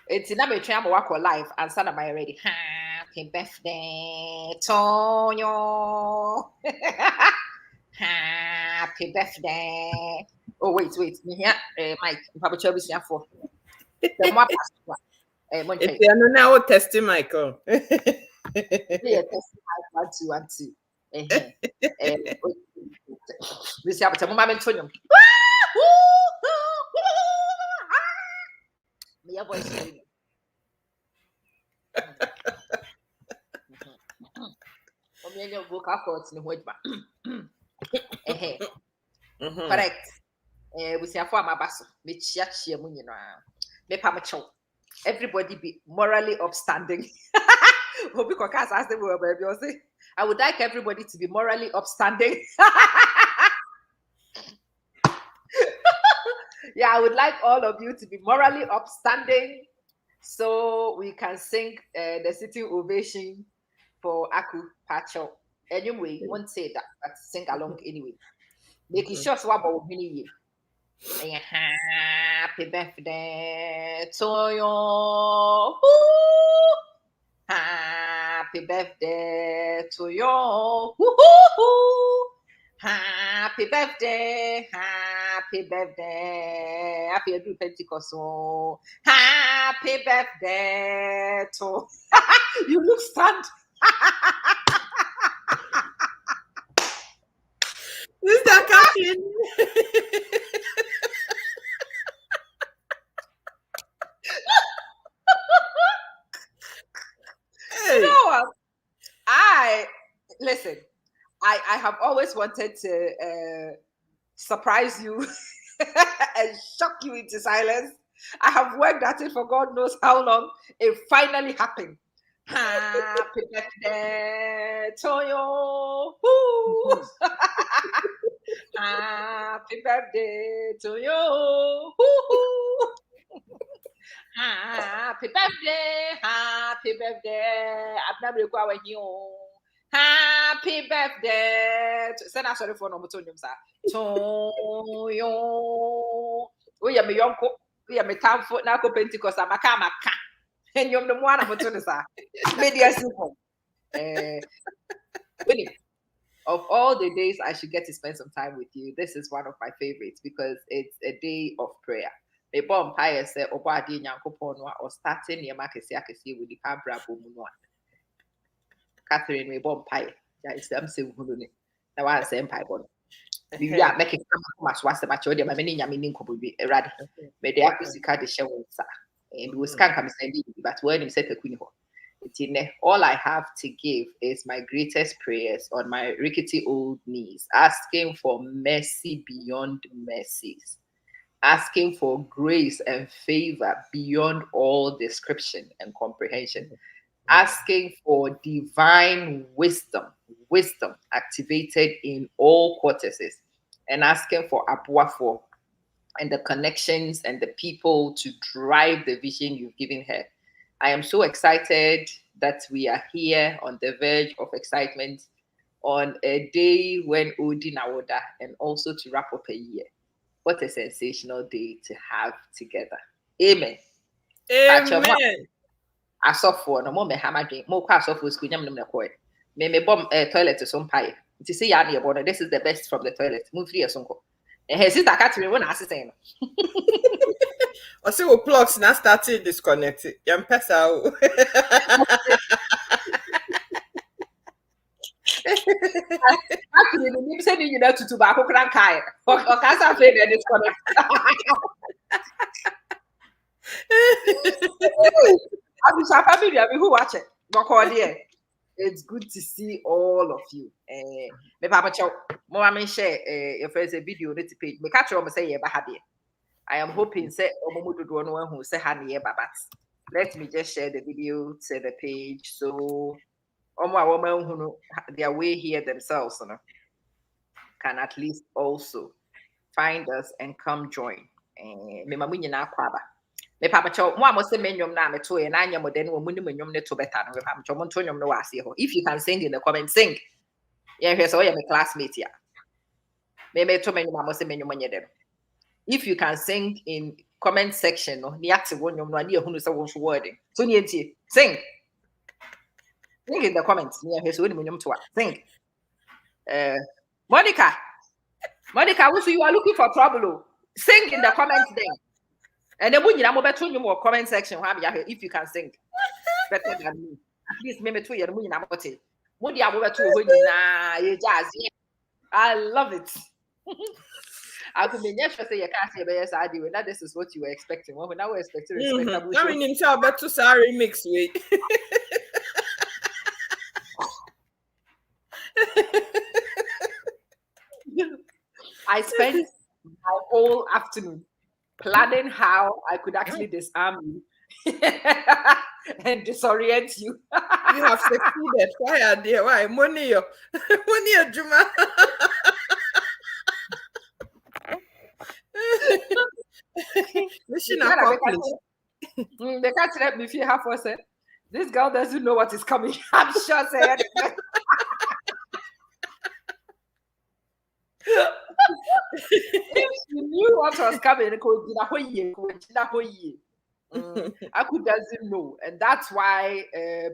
It's in a train walk live and son of my already. Happy birthday to you. Happy birthday. Oh, wait. Me here, Mike. Papa Chubby's here for the more If you are now testing Michael. Yeah, one, two. We see a moment to you. Me voice. Correct. We see a former basso, which everybody be morally upstanding. I would like everybody to be morally upstanding. Yeah, I would like all of you to be morally upstanding so we can sing the sitting ovation for Aku Pacho. Anyway, won't say that, but sing along anyway. Making sure swabble many. Happy birthday to you. Happy birthday to you. Happy birthday. Happy birthday. Happy Pentecost. Happy birthday to you. Look stunned. Mr. Captain. You know what? Listen. I have always wanted to surprise you and shock you into silence. I have worked at it for God knows how long. It finally happened. Happy birthday to you. Happy birthday to you. Happy birthday. Happy birthday. I've never required you. Happy birthday. Send us sorry for no to you. We are my uncle. We are my town foot now. Pentecost. I'm a kamaka. And you're the one of the media simple. Of all the days I should get to spend some time with you, this is one of my favorites because it's a day of prayer. A bomb pie say Obadi Nyankoponwa or starting near Makasi with the Cabra Bumunwa. Catherine, we bomb pie. Yeah, it's them saying Huluni. Now I say Empire Bon. We are making so much was the mature, my many Yaminin could be erratic. May the Akusika the show, and we can't come sending, but when you set a queen. All I have to give is my greatest prayers on my rickety old knees, asking for mercy beyond mercies, asking for grace and favor beyond all description and comprehension, asking for divine wisdom activated in all cortices, and asking for abuafo and the connections and the people to drive the vision you've given her. I am so excited that we are here on the verge of excitement on a day when Odi Nawoda, and also to wrap up a year. What a sensational day to have together. Amen. Amen. I saw for no more Mehamadi, more class of school. Me bomb a toilet to some pie. To see Yanni about this is the best from the toilet. Move 3 or so. And his sister Catherine when I say. I see what plugs now started disconnected. Yam pesa. Actually, the name said you know to tobacco crank higher. Or can't have it disconnect. I'm family who watch it. It's good to see all of you. Me Papa Chow, more share your first video on the page. Me catch you say I am hoping say who say let me just share the video to the page so women who know their way here themselves can at least also find us and come join. Me mamunya na kwaba. Me Papa Chow, mo amo se menyom na me to e na anya mo den wo muni menyom ne to beta no me Papa Chow mo to nyom no wase ho. If you can sing in the comments, sing. Yeah, here's all your classmates here. Me to menyom amo se menyom nye dem. If you can sing in comment section no ni ate won nyom no ani ehunu se won so wording so ni entie sing in the comments ni ehwe so ni nyom to a sing Monica you are looking for trouble oh. Sing in the comments then and then when you mo beto nyom or comment section if you can sing better than me at least me to you mo nyina mo te mo dia mo beto ho nyina ye jazz I love it. I could be sure say you can't say yes, I do. Now this is what you were expecting. Well, now we're expecting respectable. I mean, himself better sorry mix with. I spent my whole afternoon planning how I could actually disarm you and disorient you. You have succeeded. Why are there? Why money? Money, Juma. Mission accomplished. They can't let me feel half was it. This girl doesn't know what is coming. I'm sure said. If she knew what was coming, I could doesn't know, and that's why are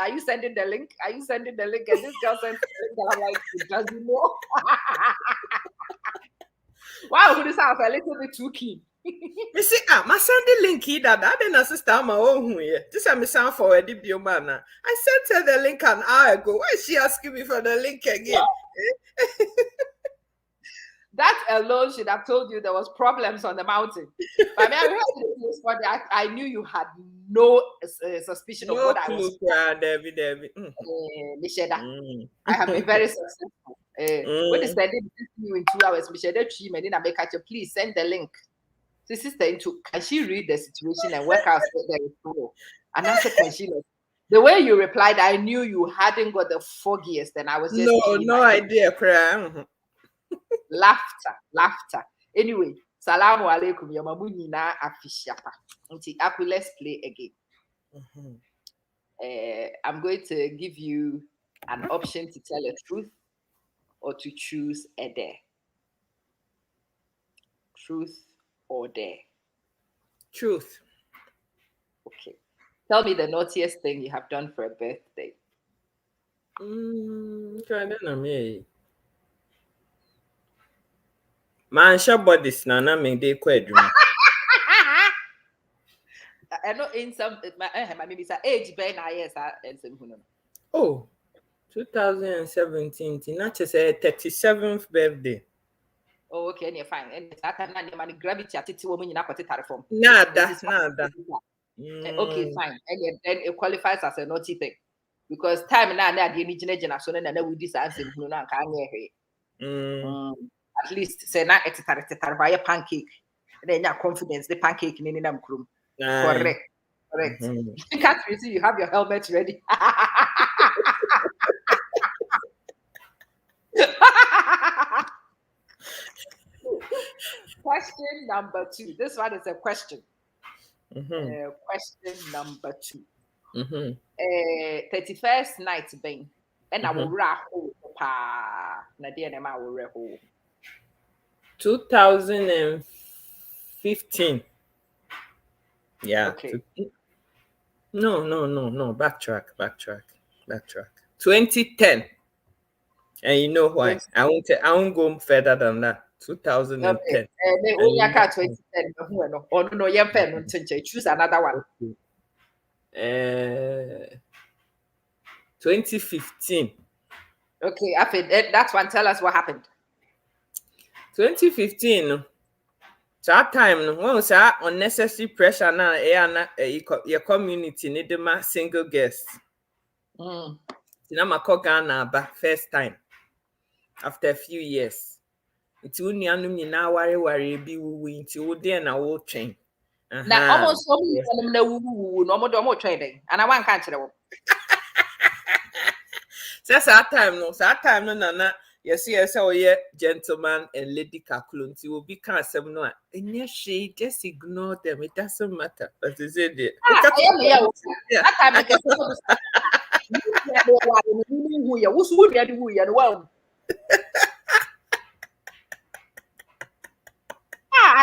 you sending the link? Are you sending the link? And this girl sent the link, and I'm like, she doesn't know. Wow, who this sounds a little bit too keen. Me see, my send the link here that didn't sister my own here. This is me sound for a DBO man. I sent her the link an hour ago. Why is she asking me for the link again? That alone should have told you there was problems on the mountain. But I mean, I knew you had no suspicion of what I was. Debbie. I have been very successful. When they did you in 2 hours, Michelle, please send the link. So sister, can she read the situation and work out the flow? And that's the way you replied, I knew you hadn't got the foggiest, and I was just no idea, cry. Laughter. Anyway, salamu alaikum. Yamamuni na afishapa. Let's play again. I'm going to give you an option to tell a truth or to choose a dare. Truth or dare? Truth. Okay. Tell me the naughtiest thing you have done for a birthday. Man, shop bodies na make they quite dream. I know in some my maybe say age ben yes and some who know. Oh, 2017, not just a 37th birthday. Oh, okay, and you're fine. And that time na gravity at it woman in a form. Nada. Okay, fine. And then it qualifies as a naughty thing. Because time now the indigenous so na we this answer who know can at least say na via pancake. Then you confidence the pancake in nam krum. Correct. Catherine, you have your helmet ready. Question number 2. This one is a question. Question number 2. 31st night, Ben. And I will raho pa. Nadia and I will raho. 2015. Yeah. Okay. No. Backtrack. 2010. And you know why? I won't go further than that. 2010. Okay. Choose another one. 2015. Okay, after that one, tell us what happened. 2015. That time, when was that unnecessary pressure now? Your community need my single guest. I'm a Ghana back first time after a few years. It's only now worry be we into there now will train. Now almost no training, and I want can't tell. That's that time, no. Yes, yeah, gentleman and lady Kakulunti will be kind of similar. And yes, she just ignore them. It doesn't matter. But is it there? That time I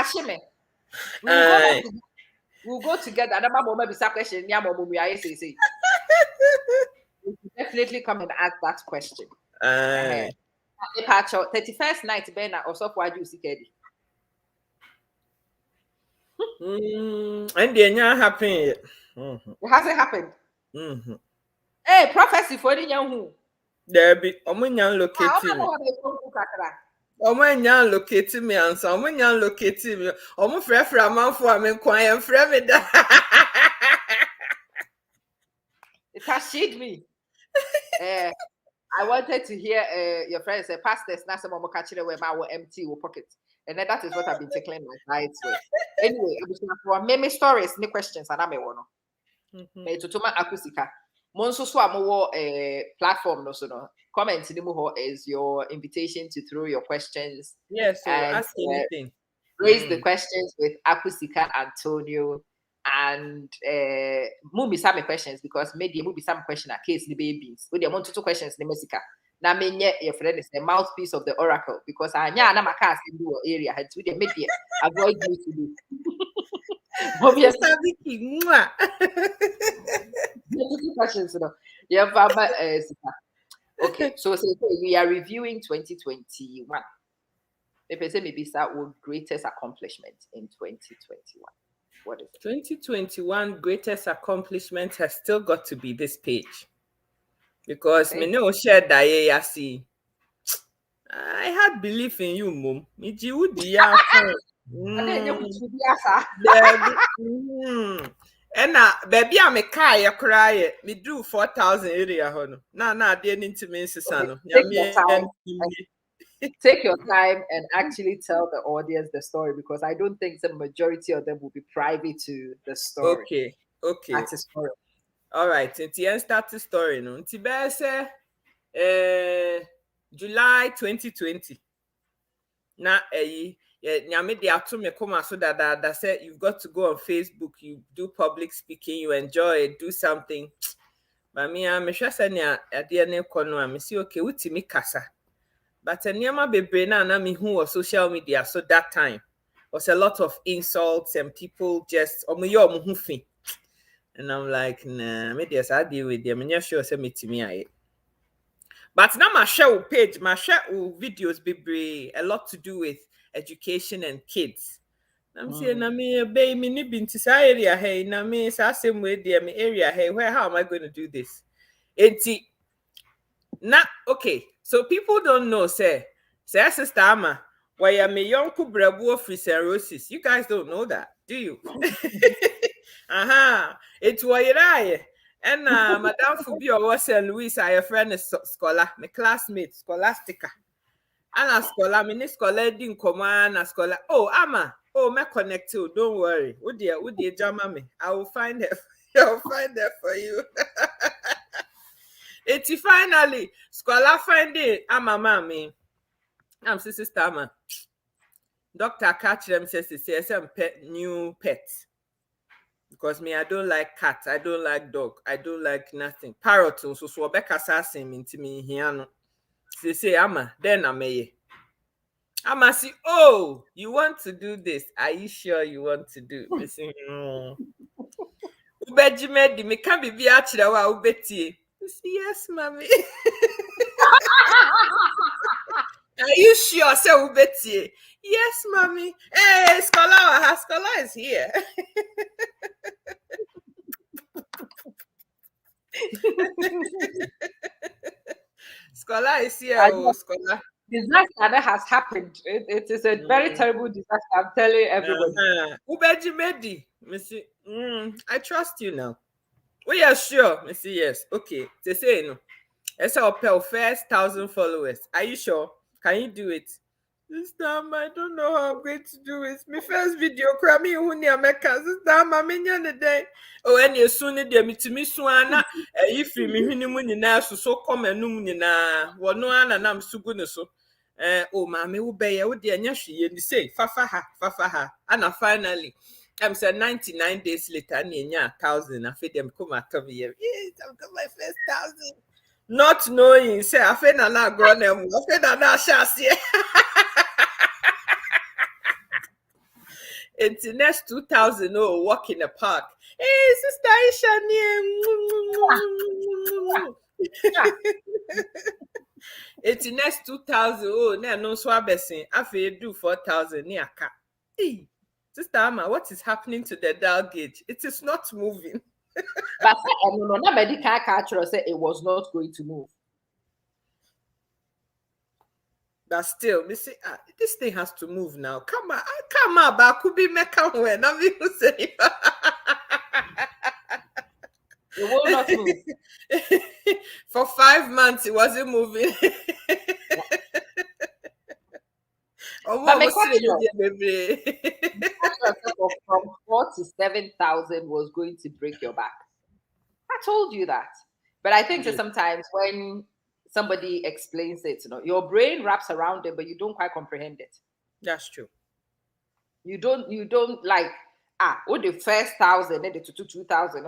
Ashime. We'll go together. And I'm going to be question. We will definitely come and ask that question. 31st night, Ben, or so far, you see, and the nya happen. It hasn't happened. Hey, prophecy for the young who. There be omunyan locating me. Omunyan locating me and so omunyan locating me. Omu frefra amanfo ame kwan em frɛ me da. It has shade me. I wanted to hear your friend say, pastors, now some more catching away my empty pocket. And then that is what I've been tickling my sides with. Anyway, I was for many stories, any questions, and I'm a one. To Toma Akusika. Monso so more platform no so no. Comment is your invitation to throw your questions. Yes, so ask anything. Raise the questions with Akusika Antonio. And maybe some questions because maybe some question at case the babies. With the 1 to 2 questions in the Mexica. Now, your friend is the mouthpiece of the oracle because I know I'm a cast in your area. Had to the media avoid me to do. Questions, yeah, okay, so we are reviewing 2021. If I say maybe start with greatest accomplishment in 2021. What is it? 2021 greatest accomplishment has still got to be this page. Because me no share that see. I had belief in you, Mom. And baby, I'm a car, you cry. Me do 4,000 area. No, they need to miss Take your time and actually tell the audience the story because I don't think the majority of them will be private to the story. Okay. That's a story. All right. It's start the story. No, July 2020. Na nyame de ato me koma so that said you've got to go on Facebook, you do public speaking, you enjoy it, do something. But me I'm sure say na ade na kono am say okay utimi kasa. But nyama bebre na me who was social media so that time was a lot of insults and people just fi. And I'm like, nah, me just I deal with them. I'm sure say me timi aye. But now my share page, my share videos be a lot to do with education and kids. I'm saying, na me baby ni binti sa area hey, na me sa same way there me area hey, where how am I going to do this? Okay, so people don't know, say sister Ama, why am a young kubrabu of cirrhosis. You guys don't know that, do you? It's why I. And Madame Fubio was Louis, I friend is scholar, my classmate, scholastica. And a scholar, mini scholar didn't command a scholar. Oh, Ama, me connect you. Don't worry. Would you jam me? I will find her. I'll find her for you. It's finally scholar find it. Ama mommy. I'm sister Ama. Doctor catch them says some new pets. Because me, I don't like cat, I don't like dog, I don't like nothing. Parrot, so Becca assassin into me here. They say, Ama, then I'm a. Ama say, oh, you want to do this? Are you sure you want to do? I say, Ubeji medi, me can't be actually ubeti. I say, yes, mommy. Are you sure? Say ubeti. Yes, mommy. Hey, scholar is here. Scholar is here. Scholar. Disaster that has happened. It is a very terrible disaster. I'm telling everybody. Ubeji Medi, Missy. I trust you now. We are sure, Missy. Yes. Okay. They say no. It's our first 1,000 followers. Are you sure? Can you do it? This time I don't know how I'm going to do it. My first video, Krami Huni America. This time I'm in the day. Oh, and you soon need me to miss one. If you me honeymoon now, so come and noon na. Well, no, and I'm so good so. Oh, mammy, will be a dear Yashi, and you say, Fafaha. And finally, I'm saying 99 days later, near 1,000. I feel them come at me. Yes, I've got my first 1,000. Not knowing, say, I feel not grown them. I feel not chassis. It's the next 2000, oh, walk in the park. Hey, Sister Aisha. It's the next 2000, oh, no swabessing. After do 4000 near car. Hey, Sister Ama, what is happening to the dial gauge? It is not moving. But no, medical culture said it was not going to move. But still, me say, this thing has to move now. Come on, but could be meka when I mean, say. It will not move. For 5 months, it wasn't moving. But from 47,000 was going to break your back. I told you that. But I think that sometimes when somebody explains it, your brain wraps around it, but you don't quite comprehend it. That's true. You don't like what the first 1,000, then the 2,000.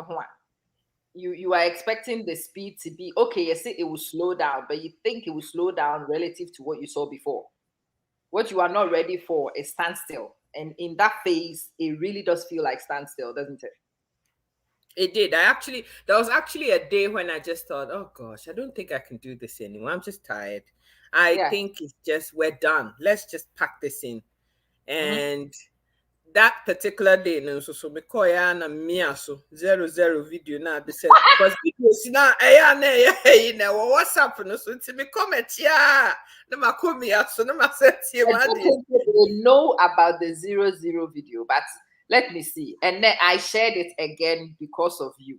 You are expecting the speed to be okay. You see, it will slow down, but you think it will slow down relative to what you saw before. What you are not ready for is standstill, and in that phase, it really does feel like standstill, doesn't it? It did. There was actually a day when I just thought, oh gosh, I don't think I can do this anymore. I'm just tired. I think it's just, we're done. Let's just pack this in. And that particular day, so me call ya na mia so 00 video na be said because because now WhatsApp no so to me comment ya na ma come ya so na ma set you they know about the 00 video, but let me see. And then I shared it again because of you.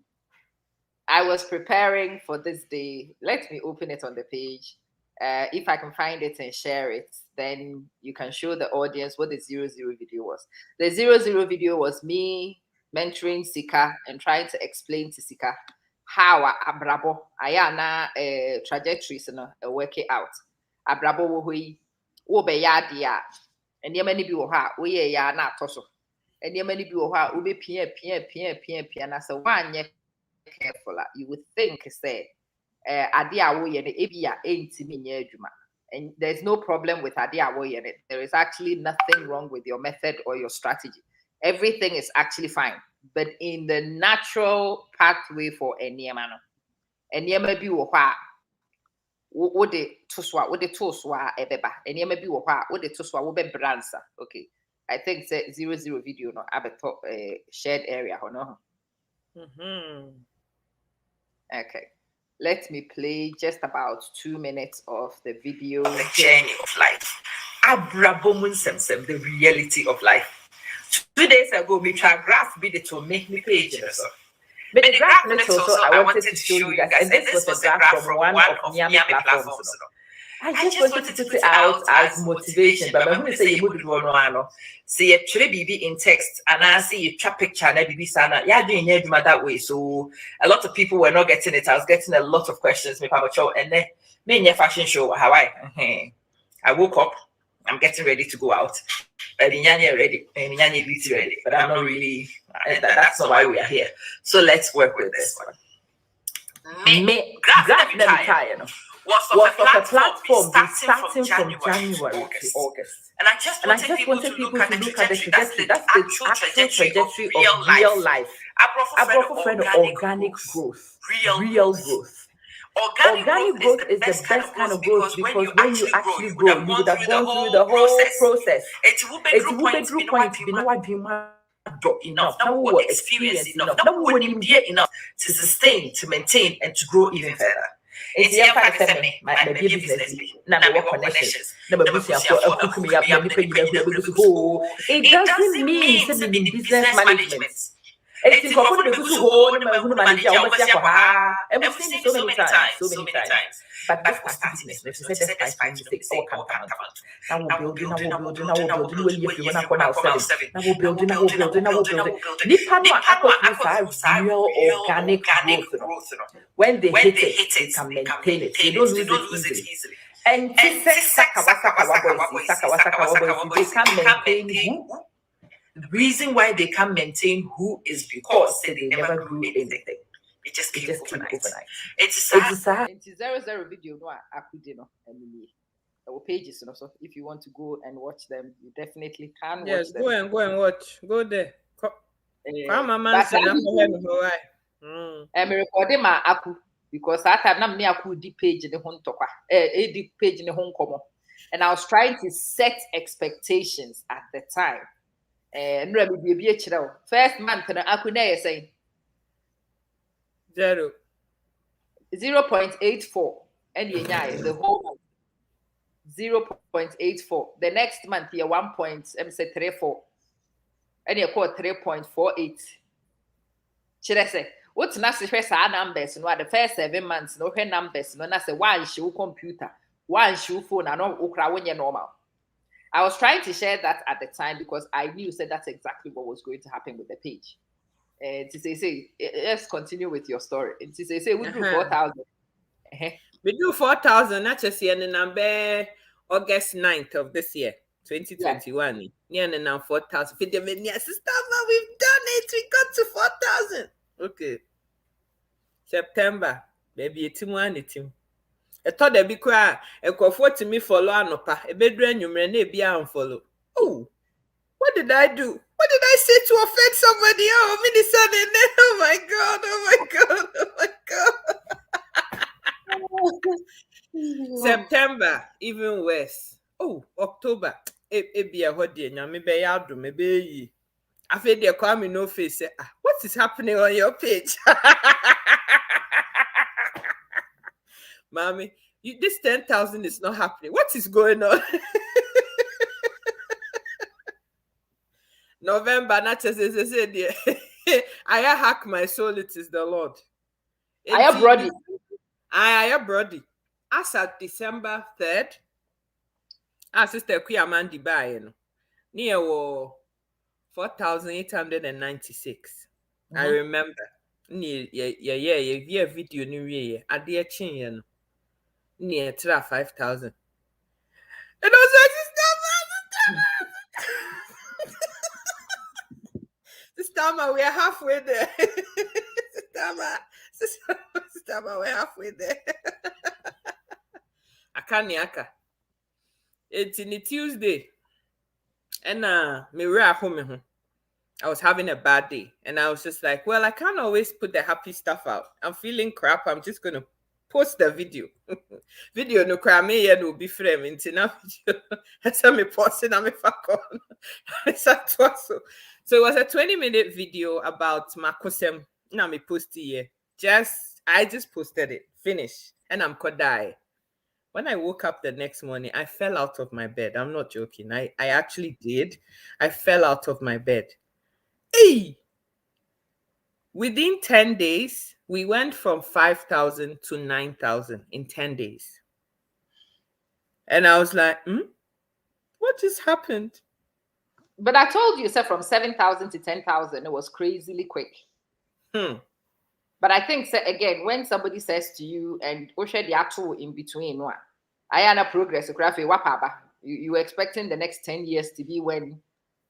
I was preparing for this day. Let me open it on the page. If I can find it and share it, then you can show the audience what the 00 video was. The 00 video was me mentoring Sika and trying to explain to Sika how abrabo ayana trajectories work it out. Abrabo wo be yadia and yemani bi wo ha wo ye ya na toso and yemani bi wo ha wo be pia na so wanye careful you would think say ade a wo ye ne ebia entimi nya adwuma. And there's no problem with ade a wo ye ne. There is actually nothing wrong with your method or your strategy. Everything is actually fine, but in the natural pathway for enema bi wo ha wo de toswa ebeba enema bi wo ha wo de toswa wo be bransa. Okay, I think say 00 video no abeto shared area ho no. Okay, let me play just about 2 minutes of the video. The journey of life. Abrabomun semsem, the reality of life. 2 days ago, we tried graph be the to make me page. But the graph also I wanted to show you guys, and this was a graph from one of Miami platforms. I just wanted to put it out as motivation, but I'm going to say you would no. See actually be in text, and I see you trap picture and be sana. Yeah, doing it that way. So a lot of people were not getting it. I was getting a lot of questions. And then me in fashion show Hawaii. I woke up. I'm getting ready to go out. Ready, but I'm not really. That's not why we are here. So let's work with this one. Me graph them tired. Was of a platform starting from January to August. And I just wanted people to look at the trajectory. That's the actual trajectory of real life. I brought friend organic growth. Real growth. Organic growth is the best kind of growth because when you actually grow, you would have gone through the whole process. It will be through point, you know what you enough, now we will experience enough, now we will be enough to sustain, to maintain, and to grow even further. It's the empire me, my business, now my work connections, number it doesn't mean to be business management. It's important to hold manager, and we've seen it so many times. But this was business. We said that's 5 to 6 or count. Now we're building. Real organic growth. When they hit it, they can maintain it. They don't lose it easily. And they can maintain who? The reason why they can maintain who is because they never grew anything. It just came overnight. It's sad. It's 00 video no akudi no anime. our pages, so if you want to go and watch them, you definitely can Yes, watch them. go and watch. Go there. Ama But Manson, I'm me recording my aku because that time na me aku di page the hon tokwa. Di page in the hon komo. And I was trying to set expectations at the time. And first month na aku na saying 0. 0.84 and the whole month 0.84. The next month you 1.34 and you call 3.48. Should I say what's not the numbers? No, the first 7 months, no numbers, no, that's a one shoe computer, one shoe phone, and no okra when you're normal. I was trying to share that at the time because I knew said that's exactly what was going to happen with the page. And to say, let's continue with your story. And to say, we do 4,000. We do 4,000. That's just the number August 9th of this year, 2021. Yeah, and now 4,000. Sister, we've done it. We got to 4,000. Okay. September, maybe it's one. I thought they'd be quiet. A comfort to me follow Anopa. A bedroom, you may be unfollow. Oh, what did I do? What did I say to offend somebody? Oh, Minnesota. Oh my God. Oh my God. Oh my God. September, even worse. Oh, October. It be a hot day. Now, maybe I'll do. Maybe I feel they call me no face. Say, what is happening on your page? Mommy, this 10,000 is not happening. What is going on? November, not just as I said, I hack my soul, it is the Lord. I am Brody. I am Brody. As at December 3rd, our sister Kuyamandi Bayen, near 4,896. I remember. Yeah, video new year. At the chin, near 5,000. And I was like, Sister, we are halfway there. Sister, we're halfway there. Akaniaka. It's in a Tuesday. And me home. I was having a bad day. And I was just like, well, I can't always put the happy stuff out. I'm feeling crap. I'm just gonna post the video. Video no cry me yeah no be frame into now video. That's me posting on my fuck on. So it was a 20-minute video about Makosem. Now me post it here. I just posted it. Finish. And I'm could die. When I woke up the next morning, I fell out of my bed. I'm not joking. I actually did. I fell out of my bed. Hey! Within 10 days, we went from 5,000 to 9,000 in 10 days. And I was like, what just happened? But I told you, sir, from 7,000 to 10,000, it was crazily quick. But I think, sir, again, when somebody says to you, and Osha the actual in between, I am a progress, you were expecting the next 10 years to be when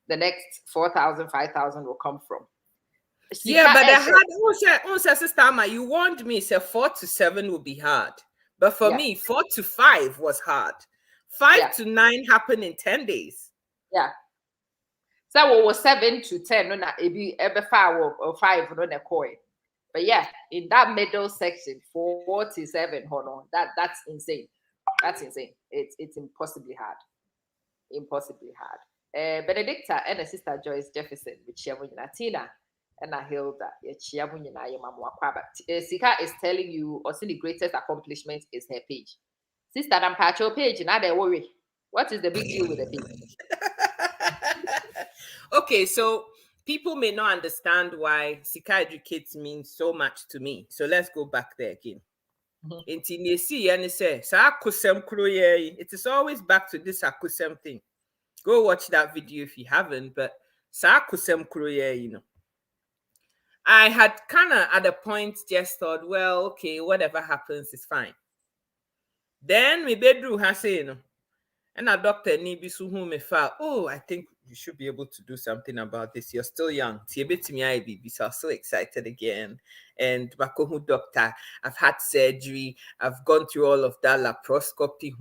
the next 4,000, 5,000 will come from. Yeah, but I had sister, you warned me, say 4 to 7 would be hard. But for me, 4 to 5 was hard. 5 to 9 happened in 10 days. Yeah. So what was 7 to 10, no, it be ever 5 or 5 on a coin. But yeah, in that middle section, 4 to 7, hold on, that's insane. That's insane. It's impossibly hard. Impossibly hard. Benedicta and her sister Joyce Jefferson, which Tina and Hilda, Sika is telling you, or the greatest accomplishment is her page. Sister, I'm patch your page, and they worry. What is the big deal with the page? Okay, so people may not understand why Sika Educates means so much to me. So let's go back there again. It is always back to this akusem thing. Go watch that video if you haven't, but I had kind of at a point just thought, well, okay, whatever happens is fine. Then my bedroom has And a doctor need so whom me file. Oh, I think you should be able to do something about this. You're still young. So I'm so excited again. And Bakohu doctor, I've had surgery. I've gone through all of that laparoscopy.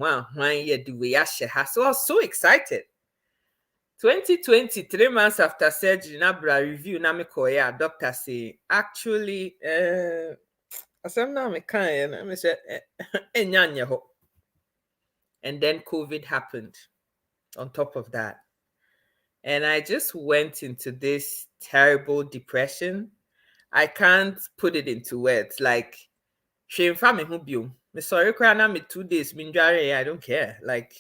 So I was so excited. 2020, 3 months after surgery, Nabra review, Namikoya, doctor say, actually, as I'm now, I say, and then COVID happened on top of that. And I just went into this terrible depression. I can't put it into words. Like, shame family who be me sorry cry now me 2 days, I don't care. Like,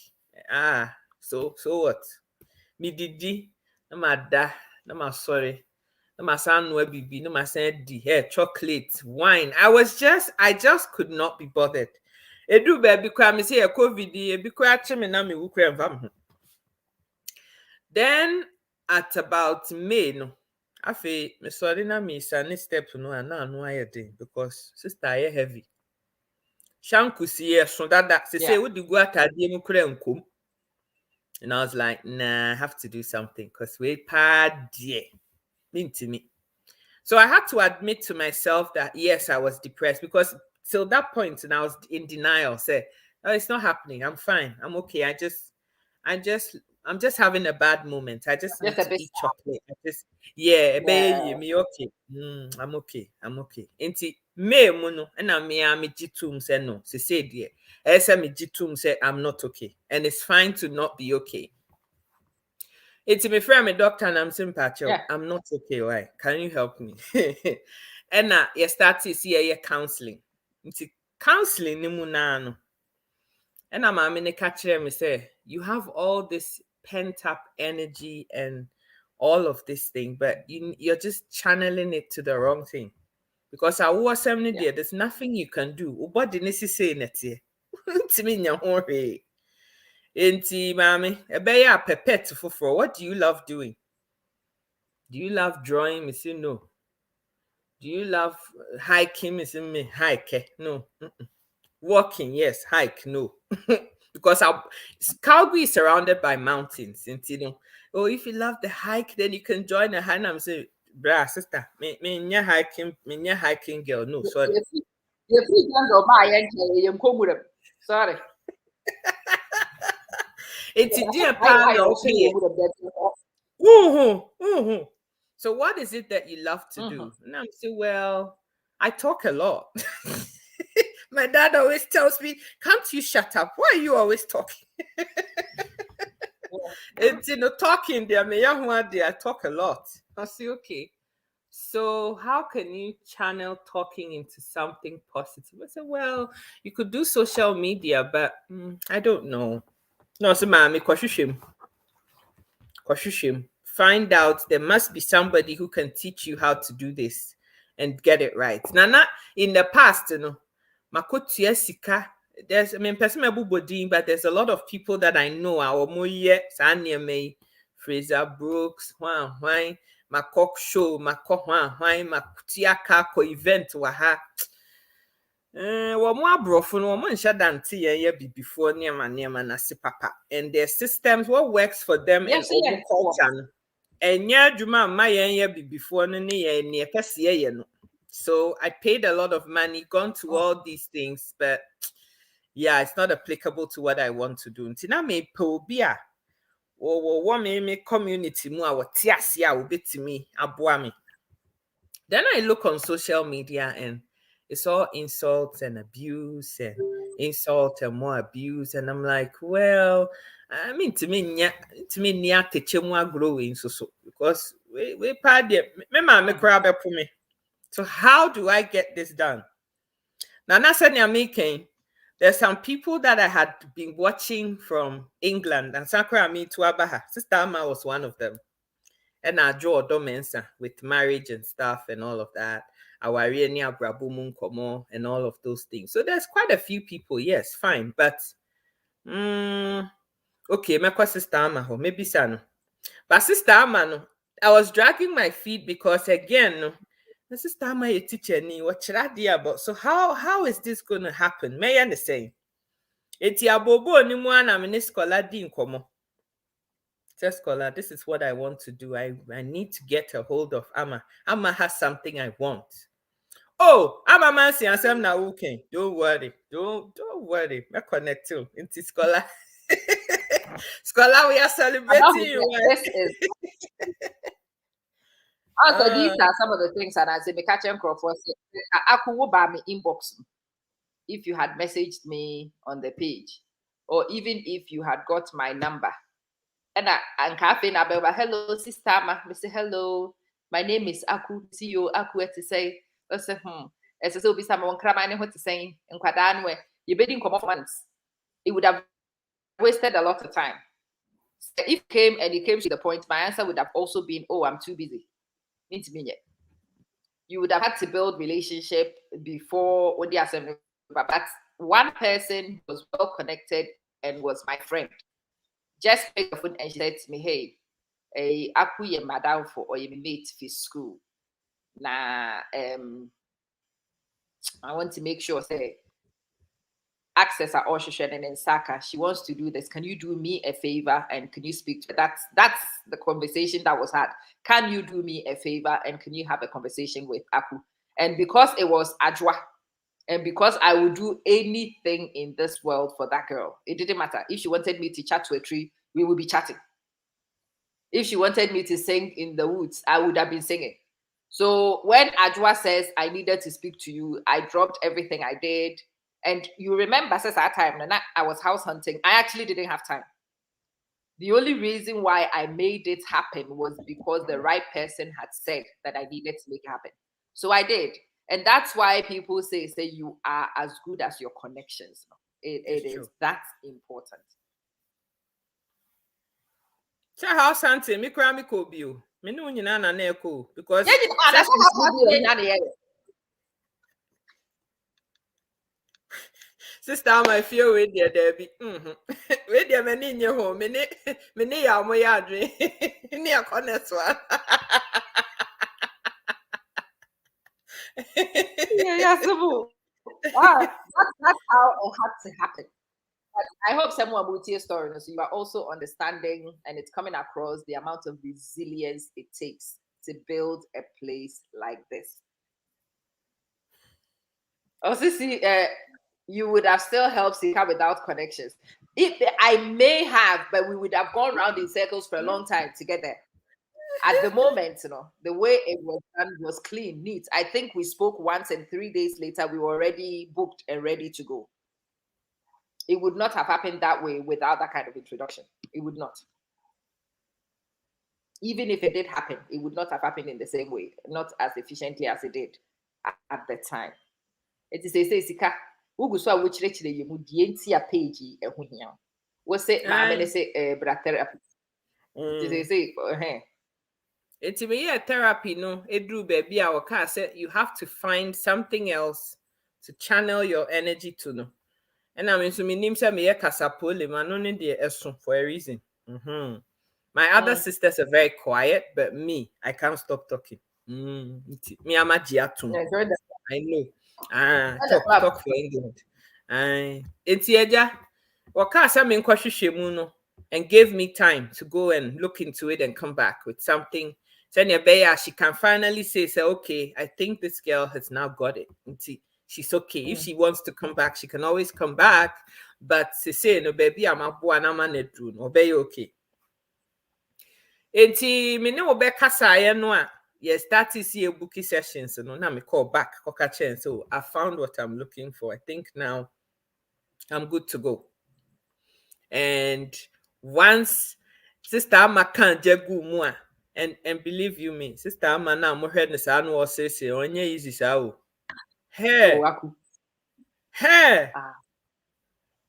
so what? Me didi, na ma da, na ma sorry, na ma san no bibi, na ma san di hair, chocolate, wine. I just could not be bothered. Edu baby kwa me say COVID, ebi kwa chime na me wukra mfam. Then at about May, no, I feel me sorry na me sani step no and now no I day because sister I heavy. Shanku see so that say what do go at mu kura nkom. And I was like, nah, I have to do something because we pad mean to me. So I had to admit to myself that yes, I was depressed because till that point and I was in denial. Say, oh, it's not happening. I'm fine. I'm okay. I'm just having a bad moment. I just need to eat chocolate. Me okay. I'm okay. I'm okay. Inti me muno and I me jitum say no. Say dear. Esa me jitum say I'm not okay. And it's fine to not be okay. It's my friend, my doctor, and I'm sympathetic. Yeah. I'm not okay. Why? Can you help me? And now you start to see counseling. It's counseling nimunano. And I'm in the catcher me say, you have all this pent up energy and all of this thing, but you're just channeling it to the wrong thing. Because I was saying there's nothing you can do. What did you say it? To me, hurry. Enti mami, ebeya pepet fufuro. What do you love doing? Do you love drawing? Me say no. Do you love hiking? Me say me hike. No. Walking, yes. Hike, no. Because Calgary is surrounded by mountains. And you know, oh, if you love the hike, then you can join a hike. I'm saying, brah, sister, me hiking girl. No, sorry. You're free girl, sorry. It's a dear panel. So what is it that you love to do? And I'm saying, well, I talk a lot. My dad always tells me, can't you shut up? Why are you always talking? It's talking there. I talk a lot. I say, okay. So how can you channel talking into something positive? I said, well, you could do social media, but I don't know. No, so mommy, kwashushim. Find out there must be somebody who can teach you how to do this and get it right. Now, in the past, makotu sika. There's, person but there's a lot of people that I know. Our moye, Sanya May, Fraser Brooks, Why, Makok show, Makok Why, Makutia event waha. More brofun, woman shadanti ye be before near na si papa. And their systems, what works for them and culture. And yeah, Juma my be before near Cassia. So I paid a lot of money, gone to all these things, but yeah, it's not applicable to what I want to do. Tina me pobia or me community more tiasia will be to me, abuami. Then I look on social media and it's all insults and abuse and insult and more abuse. And I'm like, well, I mean, to me, near techemwa growing so because we party me crab up for me. So how do I get this done? Now, not saying I'm making. There's some people that I had been watching from England and Sakura me to Abaha. Sister Ama was one of them. And I draw Domensa with marriage and stuff and all of that. Awarienia Brabumun Komo and all of those things. So there's quite a few people, yes, fine. But okay, my sister Ama, maybe Sano. But sister Ama, I was dragging my feet because again, my sister Ama a teacher ni what should I do about? So how is this gonna happen? May I say? Eti abobo ni mu ana me scholar di nkomo. Tell scholar, this is what I want to do. I need to get a hold of Ama. Ama has something I want. Oh, Ama Manson asem na okay. Don't worry. Don't worry. Me connect you into scholar. Scholar, we are celebrating you. This is also these are some of the things that I say me catch Crawford say I could buy me inbox if you had messaged me on the page, or even if you had got my number. And cafe na beba, hello, sister ma. Me say hello. My name is Aku. See you Aku to say. I say As I say, be someone cramine what to say in Quadanwe. You bidding come off once. It would have wasted a lot of time. So if it came to the point, my answer would have also been, oh, I'm too busy. Need to be yet. You would have had to build relationship before when the assembly. But one person was well connected and was my friend. Just picked the phone and she said to me, hey, Aku ye madam for or ye mate for school. Nah, I want to make sure say access at Oshushen and in Saka. She wants to do this. Can you do me a favor and can you speak to her? That's the conversation that was had. Can you do me a favor and can you have a conversation with Aku? And because it was Ajwa, and because I would do anything in this world for that girl, it didn't matter. If she wanted me to chat to a tree, we would be chatting. If she wanted me to sing in the woods, I would have been singing. So when Ajwa says I needed to speak to you, I dropped everything I did. And you remember, since that time, I was house hunting. I actually didn't have time. The only reason why I made it happen was because the right person had said that I needed to make it happen. So I did. And that's why people say you are as good as your connections. It is that important. House hunting, me cry me ko bio. Me no nyina na na eko because sister my feel with there there be with there me ni nye ho me ni ya mo ya adwe ni akonet one. That's how it had to happen. I hope someone will tell your story, so you are also understanding and it's coming across the amount of resilience it takes to build a place like this. Also, see, you would have still helped Sika without connections. I may have, but we would have gone around in circles for a long time together. At the moment, the way it was done was clean, neat. I think we spoke once and 3 days later, we were already booked and ready to go. It would not have happened that way without that kind of introduction. It would not. Even if it did happen, it would not have happened in the same way, not as efficiently as it did at the time. It is a Sika. Uguswa which literally you would a page was it my say therapy. It's a therapy, no. It drew baby our car said you have to find something else to channel your energy to no. And I mean, so my name said me a casapole, man, only the for a reason. My other sisters are very quiet, but me, I can't stop talking. Me, I'm a giatum. I know. Talk for England. It's Yeja. Wakasa mean kwashishemuno and gave me time to go and look into it and come back with something. Senya Beya, she can finally say, okay, I think this girl has now got it. She's okay. If she wants to come back, she can always come back. But she say, no, baby, I'm a boy, I'm a nedroon, or be okay. Enti, me no be kasa no a, yes, that is your bookie sessions. So now me call back, so I found what I'm looking for. I think now I'm good to go. And once Sister Ama can't jegu mua, and believe you me, Sister Ama now mo heard this annual say onye easy sao. Hey,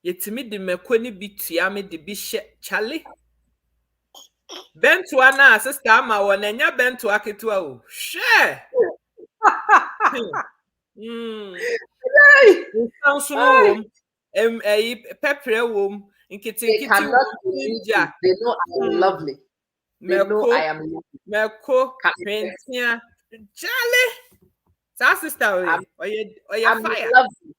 yetimi di mekoni bitua me di bi chale. Bentua na Sister Ama wonanya bentua ketua o. Share. Pepper wom. They cannot believe you. They know I am lovely. They know I am lovely. Melko, Printia, Charlie. Sister, I'm fire. lovely.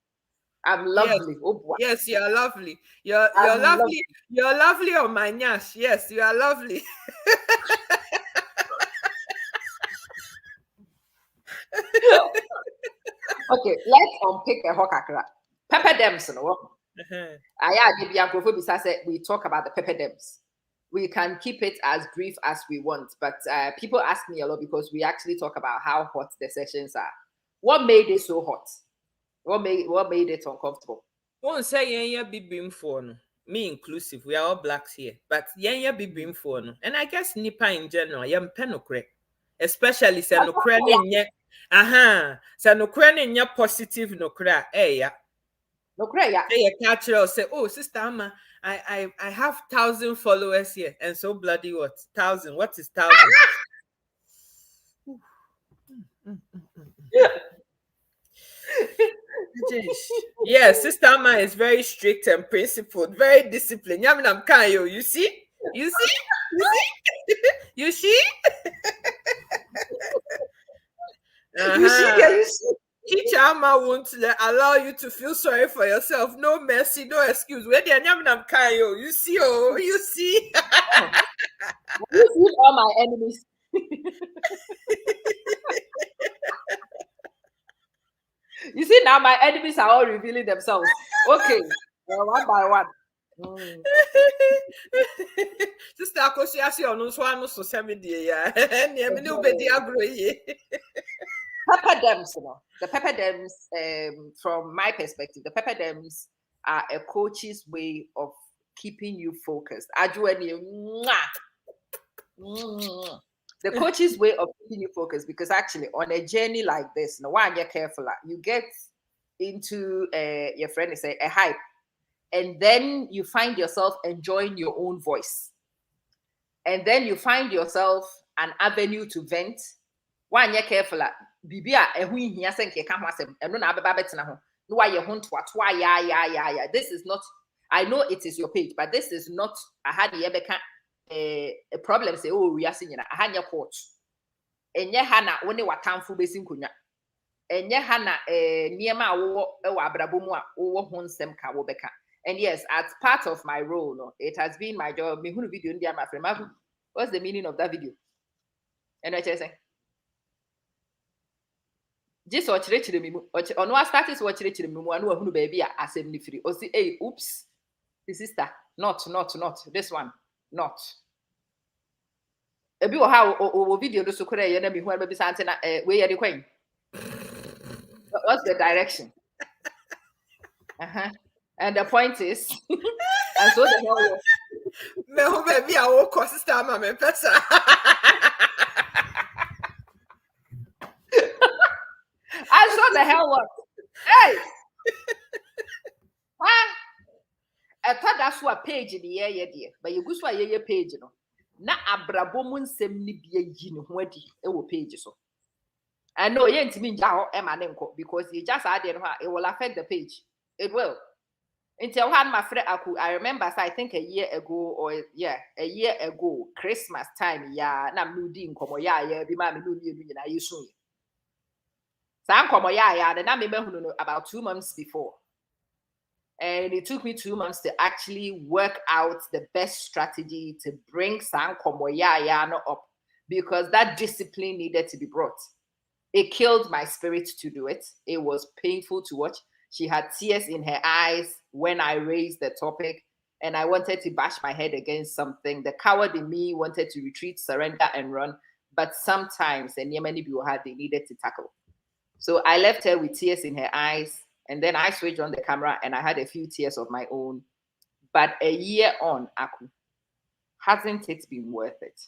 I'm lovely. Oh boy. Yes, you're lovely. You're lovely. You're lovely on my nyash. Yes, you are lovely. Okay, let's unpick a hokakra. Pepper dems, no. We talk about the pepper dems. We can keep it as brief as we want, but people ask me a lot because we actually talk about how hot the sessions are. What made it so hot? What made it uncomfortable? Won't say yeah bibim for no. Me inclusive, we are all blacks here, but yeah bibim for no. And I guess nipa in general, yeah penokre, especially se no nye. Se no nye positive no kra. Yeah. No cray, yeah. Say a catcher say, oh sister Ama, I have 1,000 followers here, and so bloody what 1,000? What is 1,000? Yes, Sister Ama is very strict and principled, very disciplined. You see? You see? You see? Teacher Ama won't allow you to feel sorry for yourself. No mercy, no excuse. Where you see? Oh, you see? You see all my enemies. You see, now my enemies are all revealing themselves. Okay, one by one. Sister Akosi asi onu so anu so semidie ya. Emi ni obedi agro ye. Pepper dems, the pepper dems, from my perspective, the pepper dems are a coach's way of keeping you focused. The coach's way of keeping you focused, because actually on a journey like this, one you're careful, you get into your friend is a hype, and then you find yourself enjoying your own voice, and then you find yourself an avenue to vent. One you're careful, Bibia, this is not, I know it is your page, but this is not a problem. Say, oh, we are seeing a hanya court. And ye hana only what time for basing kunya. And ye hana niema abrabumwa or honsem kawobeka. And yes, as part of my role, no, it has been my job. Me who video India, my friend. What's the meaning of that video? And I say, just watch it to the mimu. On what status watch it to the mimu, and who baby are assembly free. Or say, hey, oops, the sister, not this one, not. A bit how video so could I be whoever be something where you're the queen. What's the direction? And the point is, and so the hell. No, baby, I will cost sister Ama me pesa. I saw the hell what? Hey! I thought that's what page in the year, dear. But you go to a page, you know. Na abrabomun semni bia yi ne ho adi e wo page so. I know you ntimi nja ho e ma ne nko, because you just add it will affect the page. It will. Until one my friend Aku, I remember, so I think a year ago, Christmas time, na mudi nkomo bi ma me no ni na yisu. Sa nkomo na me hunu about 2 months before. And it took me 2 months to actually work out the best strategy to bring San Komoya up, because that discipline needed to be brought. It killed my spirit to do it. It was painful to watch. She had tears in her eyes when I raised the topic, and I wanted to bash my head against something. The coward in me wanted to retreat, surrender, and run. But sometimes, and Yemeni Biwahad, they needed to tackle. So I left her with tears in her eyes. And then I switched on the camera and I had a few tears of my own. But a year on, Aku, hasn't it been worth it?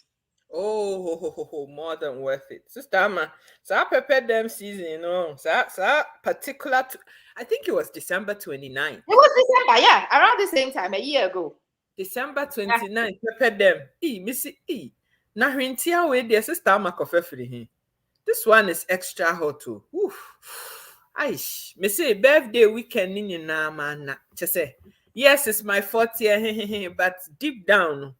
Oh, more than worth it. Sister Ama, so I prepared them season, you know. So particular, I think it was December 29th. It was December, yeah, around the same time, a year ago. December 29th, prepared them. Missy, na hrintia we dear Sister Ama kofefri. This one is extra hot too. Aish, me say birthday weekend in man. Yes, it's my 40th, but deep down.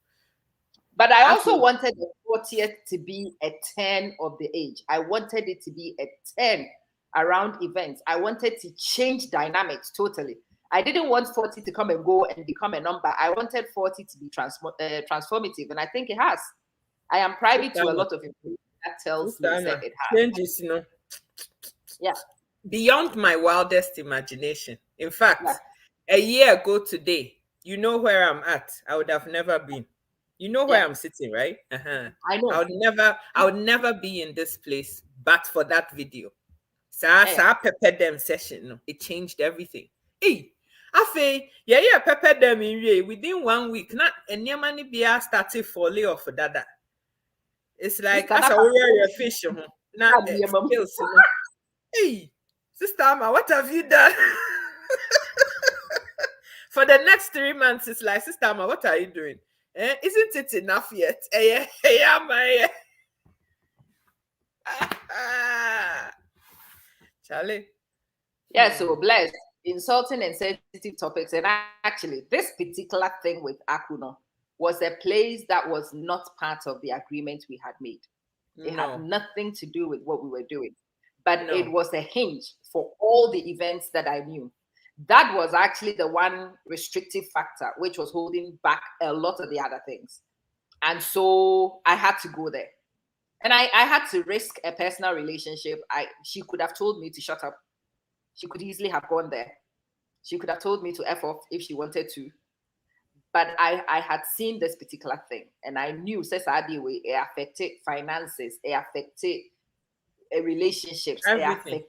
But I also wanted the 40th to be a 10 of the age. I wanted it to be a 10. around events. I wanted to change dynamics totally. I didn't want 40 to come and go and become a number. I wanted 40 to be transformative, and I think it has. I am privy to a lot of information that tells me that it has. Changes, Yeah. Beyond my wildest imagination. In fact, a year ago today, you know where I'm at. I would have never been. You know where I'm sitting, right? I know. I would never be in this place but for that video. Pepper them session. No, it changed everything. Hey, pepper them in within 1 week. Not any money be started for layoff for that. It's like as a fish. Now hey, Sister Ama, what have you done? For the next 3 months, it's like, Sister Ama, what are you doing? Isn't it enough yet? Charlie. Yeah, so blessed, insulting and sensitive topics. And actually, this particular thing with Akuno was a place that was not part of the agreement we had made. It had nothing to do with what we were doing. But it was a hinge for all the events that I knew. That was actually the one restrictive factor, which was holding back a lot of the other things. And so I had to go there. And I had to risk a personal relationship. She could have told me to shut up. She could easily have gone there. She could have told me to F off if she wanted to. But I had seen this particular thing. And I knew it affected finances, it affected relationships, everything,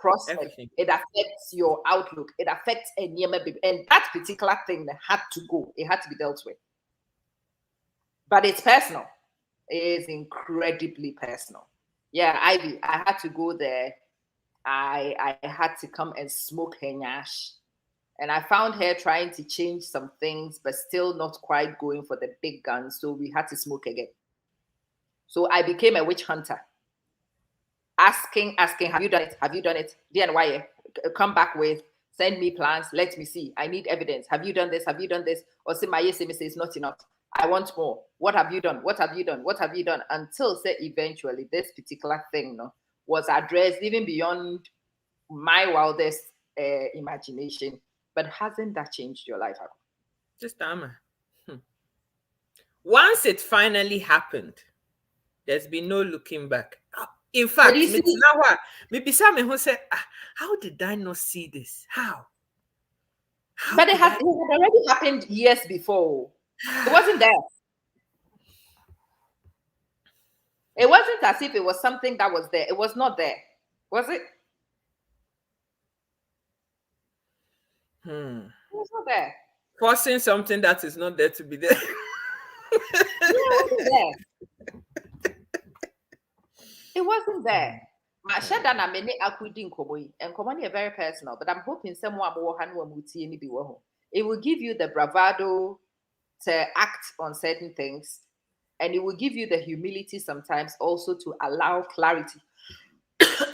prospects, it affects your outlook, it affects and that particular thing that had to go, it had to be dealt with. But it's personal. It is incredibly personal. Yeah, Ivy, I had to go there. I had to come and smoke her nyash. And I found her trying to change some things, but still not quite going for the big guns. So we had to smoke again. So I became a witch hunter. Asking, have you done it? Have you done it? DNY, come back with, send me plans, let me see. I need evidence. Have you done this? Have you done this? Or say, my yes, it's not enough. I want more. What have you done? What have you done? What have you done? Until say eventually this particular thing was addressed even beyond my wildest imagination. But hasn't that changed your life? Just Ama. Once it finally happened, there's been no looking back. In fact, maybe some who said, how did I not see this? How but it had already happened years before. It wasn't there. It wasn't as if it was something that was there. It was not there. Was it? It was not there. Forcing something that is not there to be there. It wasn't there. It wasn't there. And very personal, but I'm hoping someone it will give you the bravado to act on certain things, and it will give you the humility sometimes also to allow clarity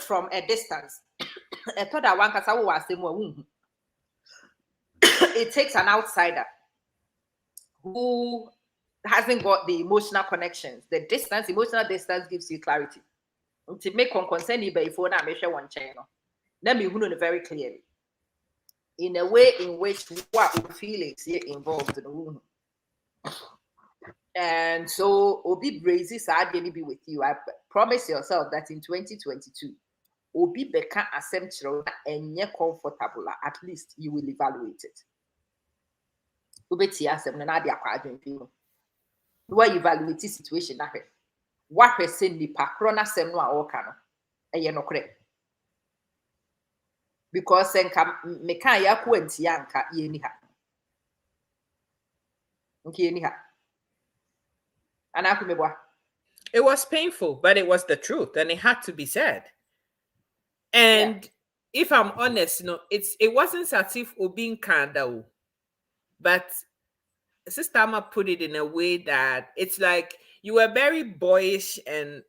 from a distance. It takes an outsider who hasn't got the emotional connections. The emotional distance gives you clarity. To make concern before now, measure one channel. Let me very clearly. In a way in which what feelings here involved in the room. And so Obi Brazis are going to be with you. I promise yourself that in 2022, Obi Beka Assemchro and you're comfortable, at least you will evaluate it. Ubeti asem na dia kwa adwen feel. No evaluate the situation na hwe. Wa hwe se nipa kro na sem no a woka no. Eye no kre. Because senka meka ya ko antia nka ye ni ha. Okay ni ha. Anaku mebwa. It was painful, but it was the truth and it had to be said. And if I'm honest, it wasn't as if Obin Kandao. But Sister Ama put it in a way that it's like you were very boyish and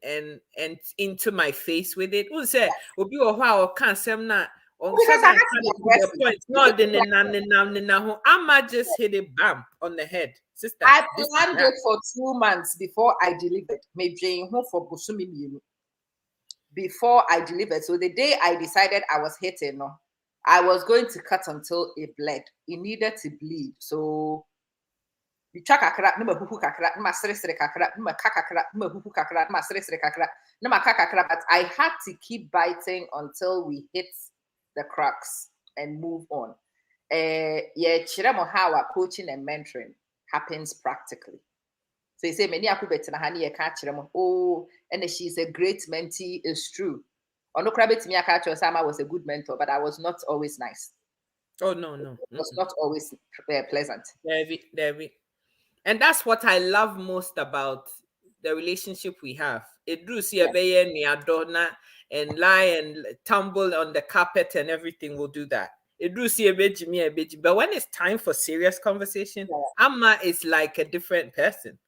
into my face with it. Who said, "Obi or can't say not on the point." No, Ama just hit it bam on the head, sister. I planned it for 2 months before I delivered. Maybe for Busumi, before I delivered. So the day I decided I was hitting, no, I was going to cut until it bled. It needed to bleed. So you track kakra, no huhu kakra, no sere kakra, no kakra, no huhu kakra, no sere kakra, no kakra. But I had to keep biting until we hit the crux and move on. Yeah, chiremo how our coaching and mentoring happens practically. So you say many akubet na hani ye ka chiremo. Oh, and she's a great mentee. It's true. Ono krabet me aka Sama was a good mentor, but I was not always nice. Oh no. It was not always pleasant. David. And that's what I love most about the relationship we have. It drew see a Adonna and lie and tumble on the carpet and everything will do that. It drew see a bit, but when it's time for serious conversation, Ama is like a different person.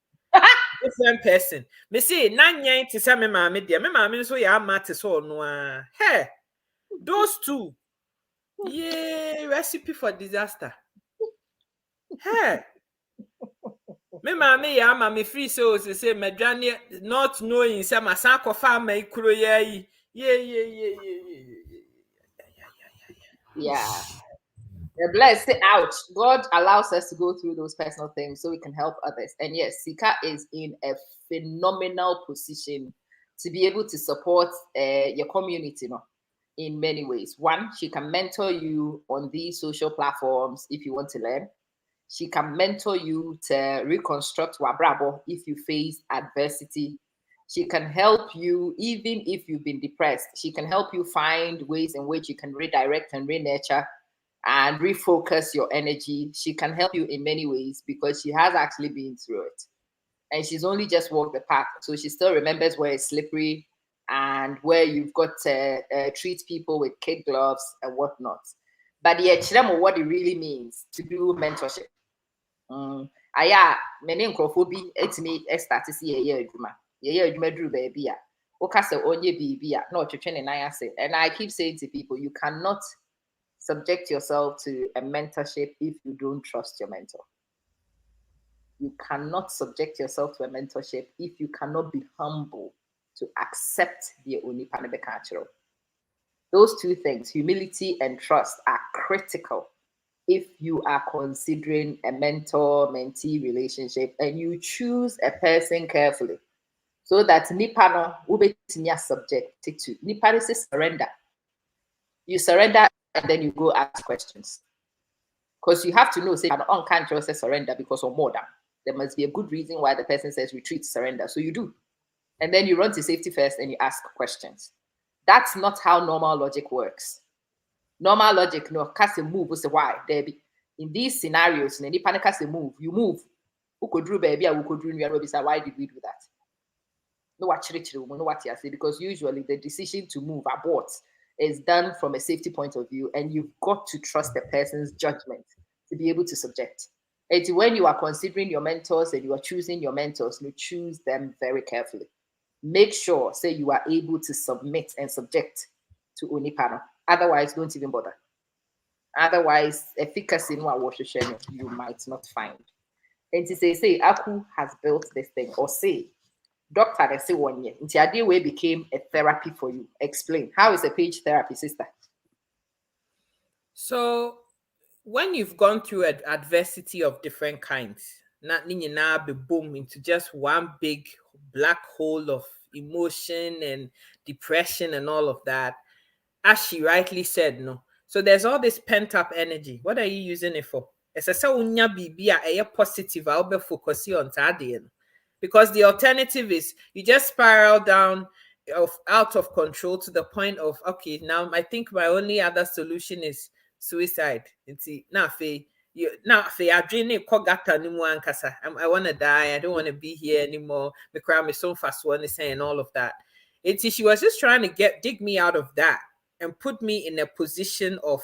Different person. Me say nine to say me mama dear. Me mama so ya Ama to so no. Hey, those two. Yeah, recipe for disaster. Hey. Me mama ya ama me free so say medwane not knowing say masako farm ikuro ye. Yeah. Bless it out. God allows us to go through those personal things so we can help others. And yes, Sika is in a phenomenal position to be able to support your community, in many ways. One, she can mentor you on these social platforms if you want to learn. She can mentor you to reconstruct Wabrabo if you face adversity. She can help you even if you've been depressed. She can help you find ways in which you can redirect and re-nurture and refocus your energy. She can help you in many ways because she has actually been through it. And she's only just walked the path. So she still remembers where it's slippery and where you've got to treat people with kid gloves and whatnot. But yet, what it really means to do mentorship. Aya, many nkrofobi etimi start to see a year adwuma. Ye adwuma duru baby a. Okasa onye bibi a na otwetwe ne nan ase. And I keep saying to people, you cannot subject yourself to a mentorship if you don't trust your mentor. You cannot subject yourself to a mentorship if you cannot be humble to accept the onipanebekachero. Those two things, humility and trust, are critical if you are considering a mentor-mentee relationship and you choose a person carefully so that nipano ubetinya subjected to. Nipano says surrender. You surrender and then you go ask questions. Because you have to know, say, an unconscious says surrender because of more than. There must be a good reason why the person says retreat, surrender. So you do. And then you run to safety first and you ask questions. That's not how normal logic works. Normal logic, no, cast a move, say why? There be in these scenarios, in any panic cast a move, you move. Who could do baby, who could do why did we do that? No, what you say, because usually the decision to move abort is done from a safety point of view, and you've got to trust the person's judgment to be able to subject. It's when you are considering your mentors and you are choosing your mentors, you choose them very carefully. Make sure, say, you are able to submit and subject to Onipano. Otherwise, don't even bother. Otherwise, efficacy in what you might not find. And to say, Aku has built this thing, or say, doctor, they say 1 year. Until idea way became a therapy for you. Explain. How is a page therapy, sister? So, when you've gone through an adversity of different kinds, not now be boom into just one big black hole of emotion and depression and all of that, as she rightly said, no. So there's all this pent up energy. What are you using it for? It's a positive. I'll be focusing on that. Because the alternative is you just spiral down out of control to the point of, okay, now I think my only other solution is suicide. I want to die. I don't want to be here anymore. The crowd is so fast one is saying all of that. She was just trying to dig me out of that and put me in a position of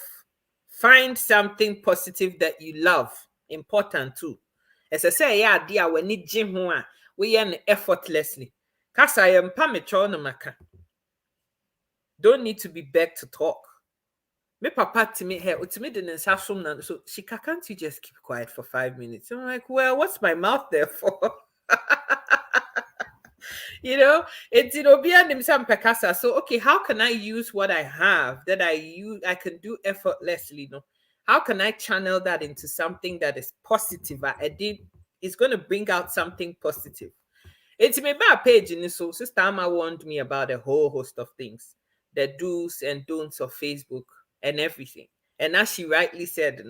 find something positive that you love. Important too. As I say, yeah, dear, we need Jim Hua. We are effortlessly. Cause I am maka. Don't need to be begged to talk. Me papa to me her to me didn't have some so she can't you just keep quiet for 5 minutes? I'm like, well, what's my mouth there for? You know, it's pekasa. So okay, how can I use what I have that I can do effortlessly? No, how can I channel that into something that is positive? It's going to bring out something positive. It's maybe a page in this. So Sister Ama warned me about a whole host of things, the do's and don'ts of Facebook and everything. And as she rightly said,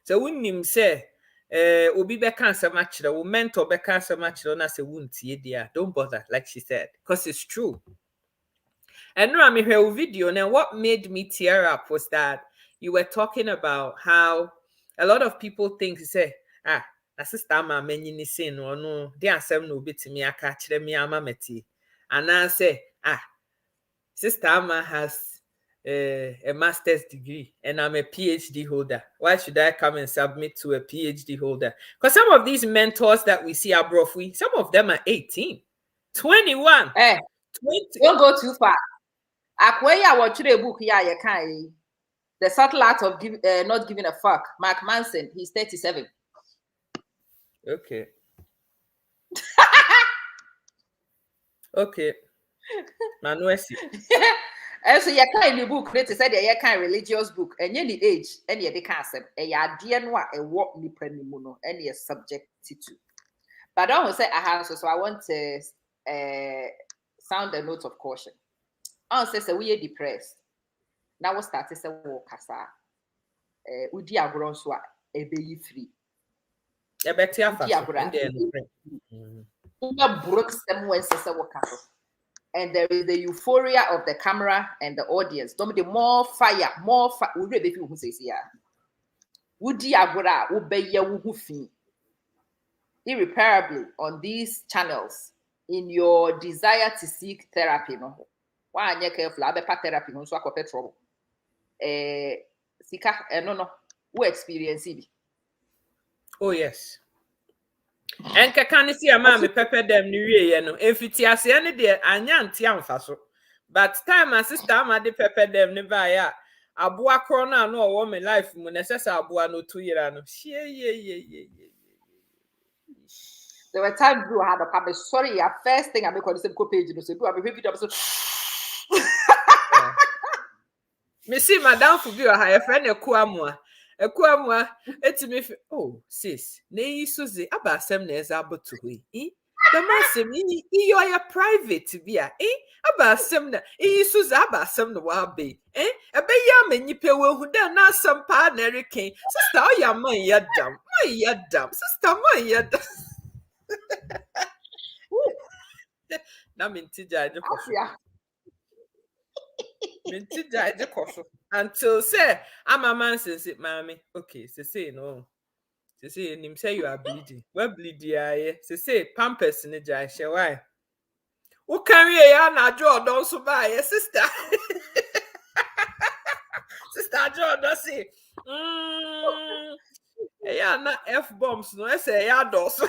so when him say, obi beka so much, the mentor beka so much, don't bother, like she said, because it's true. And no, I mean her video. Now, what made me tear up was that you were talking about how a lot of people think, say, na sister ama menyi ni say no, they asem no betimi aka kire me ama meti. And I say, sister Ama has a master's degree and I'm a PhD holder. Why should I come and submit to a PhD holder? Because some of these mentors that we see abroad, some of them are 18, 21. 20. Don't go too far. Akwaya watch the book here, you can. The subtle art of not giving a fuck. Ama Manson, he's 37. Okay. Okay. Manuesi. And so you can in the book, they said you can religious book, and any age, any of the concept, a dianwa, a walk nipremuno, any subject to. But I don't say I have, so I want to sound a note of caution. I say so we are depressed. Now we start to say walk kasa. Udi agron so e be free. E beti afa. And there is the euphoria of the camera and the audience. The more fire. Irreparably on these channels in your desire to seek therapy. No, why are you careful? I better therapy. No, so I could trouble. Sika, no, who experience it? Oh yes. And can see a man me pepper them new year, no. If it's any day, anyan faso. But time my sister Ama de pepper them never ya. Abua corona no woman life mun necessary abua no 2 year no. There were times you had a public. Sorry, your first thing I make on the same page, you know, so do I be video episode. Me see madam for you a friend Ekuamwa, etimi oh sis, na yisuze abasem na eza abotu hui. The masem you are private bia. Abasem na yisuze abasem na wa be. Ebe ya menyipe we hu da na asem pa na reken. Sister o ya man ya dam. Sister man ya dam. Na minti jaje koso. Minti jaje koso. Until say Ama Manson say, "Mommy, okay." Say no. Say him say you are bleeding. Well, bleeding aye. Say pampers in the jar. Why? Who carry ya na draw don't so buy sister. Sister Joe does say, yeah, na F bombs. No, I say ya dos.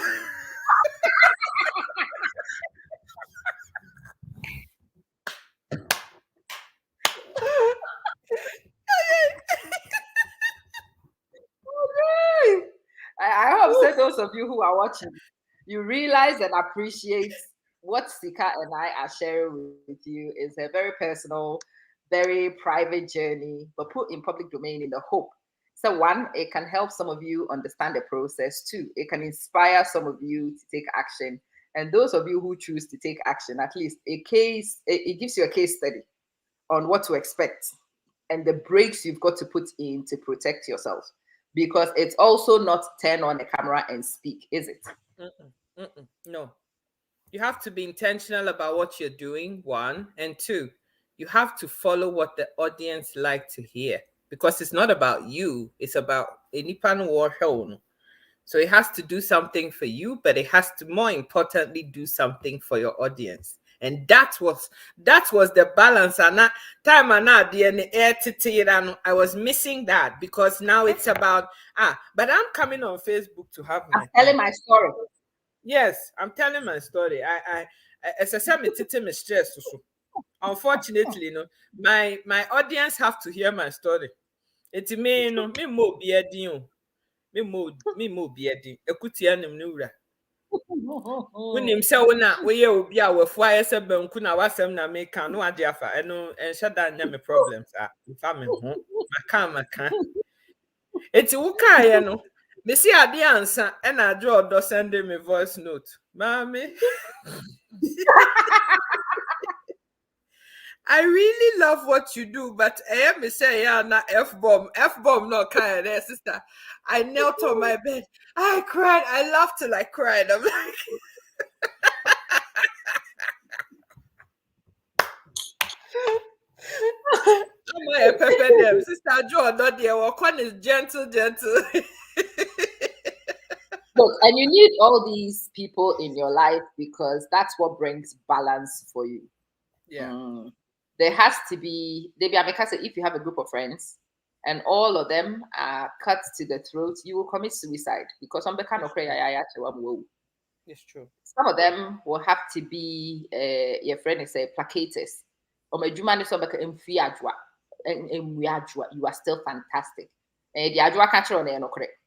I hope that those of you who are watching, you realize and appreciate what Sika and I are sharing with you is a very personal, very private journey, but put in public domain in the hope. So one, it can help some of you understand the process. Two, it can inspire some of you to take action. And those of you who choose to take action, at least it gives you a case study on what to expect and the breaks you've got to put in to protect yourself. Because it's also not turn on the camera and speak, is it? No. You have to be intentional about what you're doing, one. And two, you have to follow what the audience like to hear. Because it's not about you. It's about Enipan war. So it has to do something for you, but it has to more importantly do something for your audience. And that was the balance. And that time and now I was missing that because now it's about but I'm coming on Facebook to have I'm telling my story. Yes, I'm telling my story. I as I said, me stress. Unfortunately, my audience have to hear my story. It's me, me mo biedin. Me mo biedin. Ekuti anim nura. When him say we obi a we fo aye se banku na wasem na make no ade afa eno enhye da nya me problems fa me ho maka eti wo ka ye no me see ade ansa e na adwo odo send me voice note mami. I really love what you do, but I am say yeah na F-bomb no kind there, sister. I knelt on my bed. I cried. I laughed till I cried. I'm like I'm pepper them. Sister Joe, not there. One is gentle. Look, and you need all these people in your life because that's what brings balance for you. Yeah. There has to be, because if you have a group of friends and all of them are cut to the throat, you will commit suicide because some kind of It's true. Some of them will have to be your friend is placators. Or my Jumani you are still fantastic. And the Adwa catcher on the correct.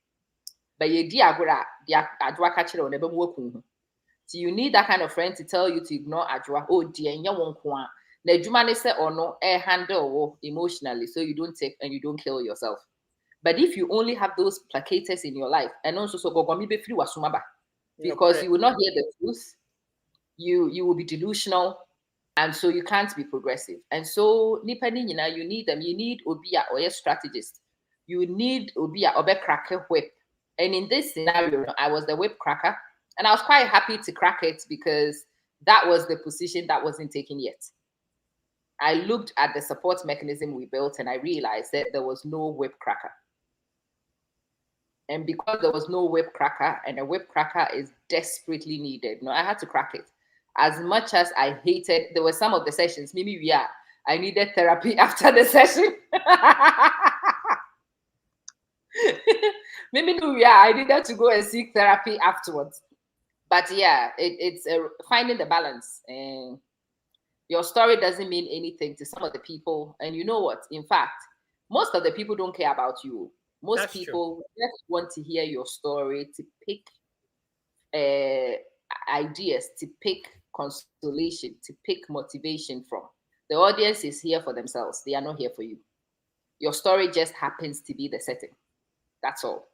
But you diagra, the Adwa catcher on the work. So you need that kind of friend to tell you to ignore Adwa. Oh dear, and you won't want. The Jumani say or no air handle emotionally, so you don't take and you don't kill yourself. But if you only have those placators in your life, and also so go be free wasumaba, because you will not hear the truth, you will be delusional, and so you can't be progressive. And so nipani, you need them. You need obia or a strategist. You need obia or cracker whip. And in this scenario, I was the whip cracker, and I was quite happy to crack it because that was the position that wasn't taken yet. I looked at the support mechanism we built and I realized that there was no whip cracker. And because there was no whip cracker and a whip cracker is desperately needed, I had to crack it. As much as I hated, there were some of the sessions, maybe I needed therapy after the session. Maybe I needed to go and seek therapy afterwards. But yeah, it's finding the balance. And your story doesn't mean anything to some of the people. And you know what? In fact, most of the people don't care about you. Most people just want to hear your story, to pick ideas, to pick consolation, to pick motivation from. The audience is here for themselves. They are not here for you. Your story just happens to be the setting. That's all.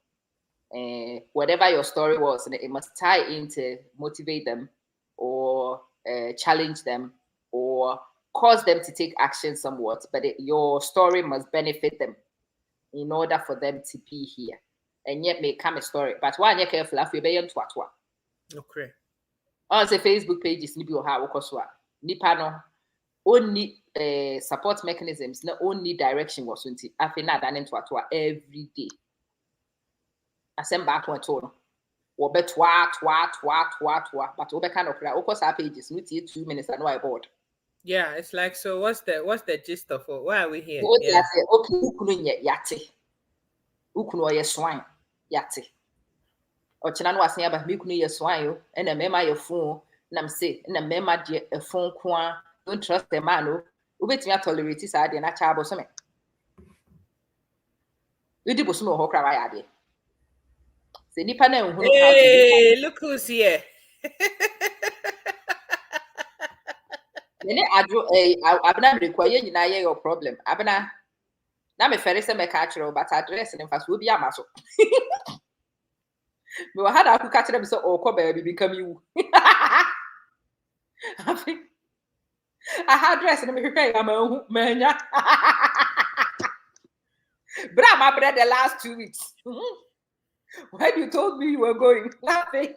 Whatever your story was, and it must tie in to motivate them or challenge them or cause them to take action somewhat, but your story must benefit them in order for them to be here. And yet may come a story. But why are you careful if you be on Twatwa? Okay. On the Facebook pages, Nibi Oha Okoswa. Nipano only support mechanisms, not only direction was unti. I feel that in Twatwa every day. I send back one tone. Or bet what, but over kind of okos our pages, 2 minutes and no I board. Yeah, it's like, so what's the gist of it? Why are we here? Yeah. Say, okay, ukunu nye yate. Ukunu ye swine yate. Or chana no asen aba me kunu ye swine yo, and a mema your phone, and I'm say, and a mema de a phone kwa, don't trust the man no. Ubetimi tolerate this idea na cha abosome. You di bosume ho kra wa ade. Say nipa na ehunu how to do. Hey, look who's here. Nene adro abna require nyina ye your problem. Abna na me fere se me ka kire but address ne mfa so obi amaso. Me wa hada aku ka kire me so okọ baby become you. I had dress ne me hwehwe ya ma manya. Bra my bread the last 2 weeks. When you told me you were going, laughing.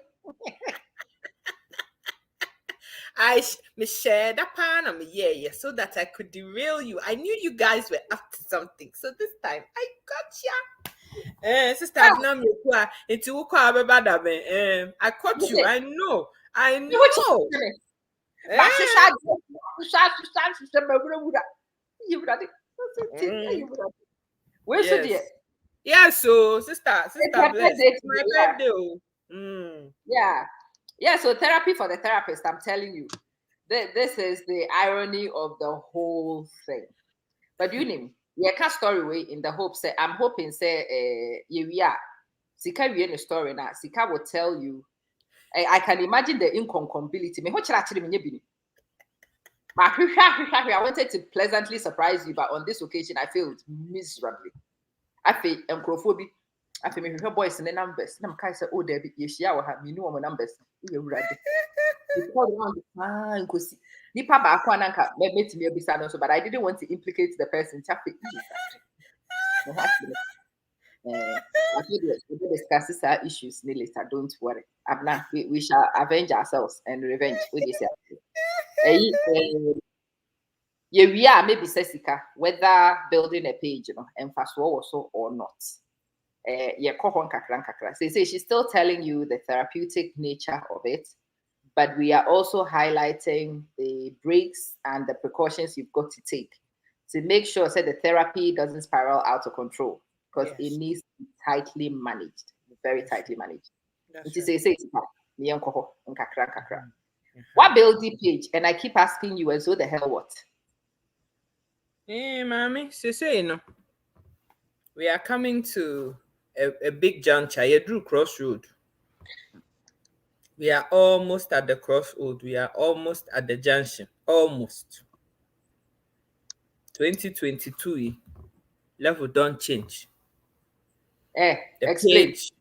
I shared a pan on me, yeah, so that I could derail you. I knew you guys were up to something, so this time I got ya. Sister, I caught you. I know. Where's the yeah, so sister, bless. My birthday. Yeah, so therapy for the therapist, I'm telling you. This is the irony of the whole thing. But you know, you can't story way in the hope say I'm hoping say Sika we in the story now. Sika will tell you I can imagine the incompatibility. Me ho chira chire me nyebini. I wanted to pleasantly surprise you, but on this occasion, I failed miserably. I feel encophobia. I feel me boys in the numbers. I'm kind of oh, Debbie, you shall have me know my numbers. You're right. Nipa ba kwa nanka met me obisa so, but I didn't want to implicate the person. We discuss our issues later. Don't worry. We shall avenge ourselves and revenge. We are maybe Sessica, whether building a page, and fast also or not. Say she's still telling you the therapeutic nature of it, but we are also highlighting the breaks and the precautions you've got to take to make sure that the therapy doesn't spiral out of control, because it needs to be tightly managed, very tightly managed. What build the page? And I keep asking you, as though the hell what? Mommy, say no. We are coming to a big juncture. You drew crossroad. We are almost at the crossroad. We are almost at the junction. Almost. 2022. Level don't change. The explain. Page.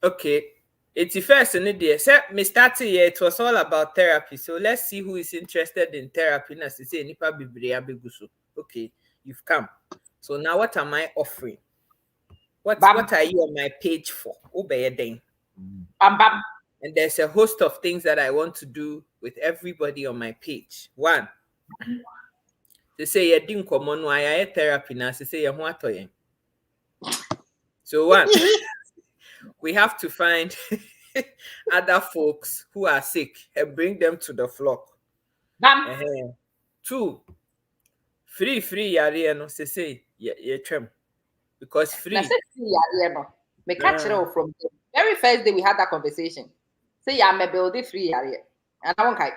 Okay. 81st in the day. So me started here. It was all about therapy. So let's see who is interested in therapy. Okay, you've come. So now what am I offering? What are you on my page for? And there's a host of things that I want to do with everybody on my page. One, they say you didn't come on why therapy now. They say you. So one, we have to find other folks who are sick and bring them to the flock. Two, free yari no say trim, because free. Me catch it all from the very first day we had that conversation. Say I'm a building free yari, and I won't kite.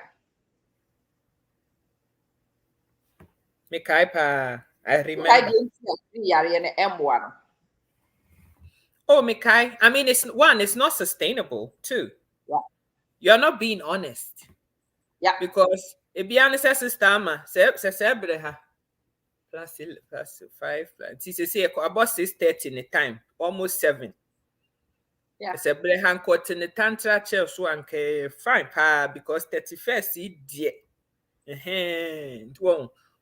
Me kaipa, I remember. Free yari and M1. Oh, Mikai. I mean, it's not sustainable. Two, you're not being honest. Yeah, because if be honest, sister, plus 5. Say about 6:30 in the time, almost 7. Yeah. It's a brehan court in the tantra chair, so fine, because 31st,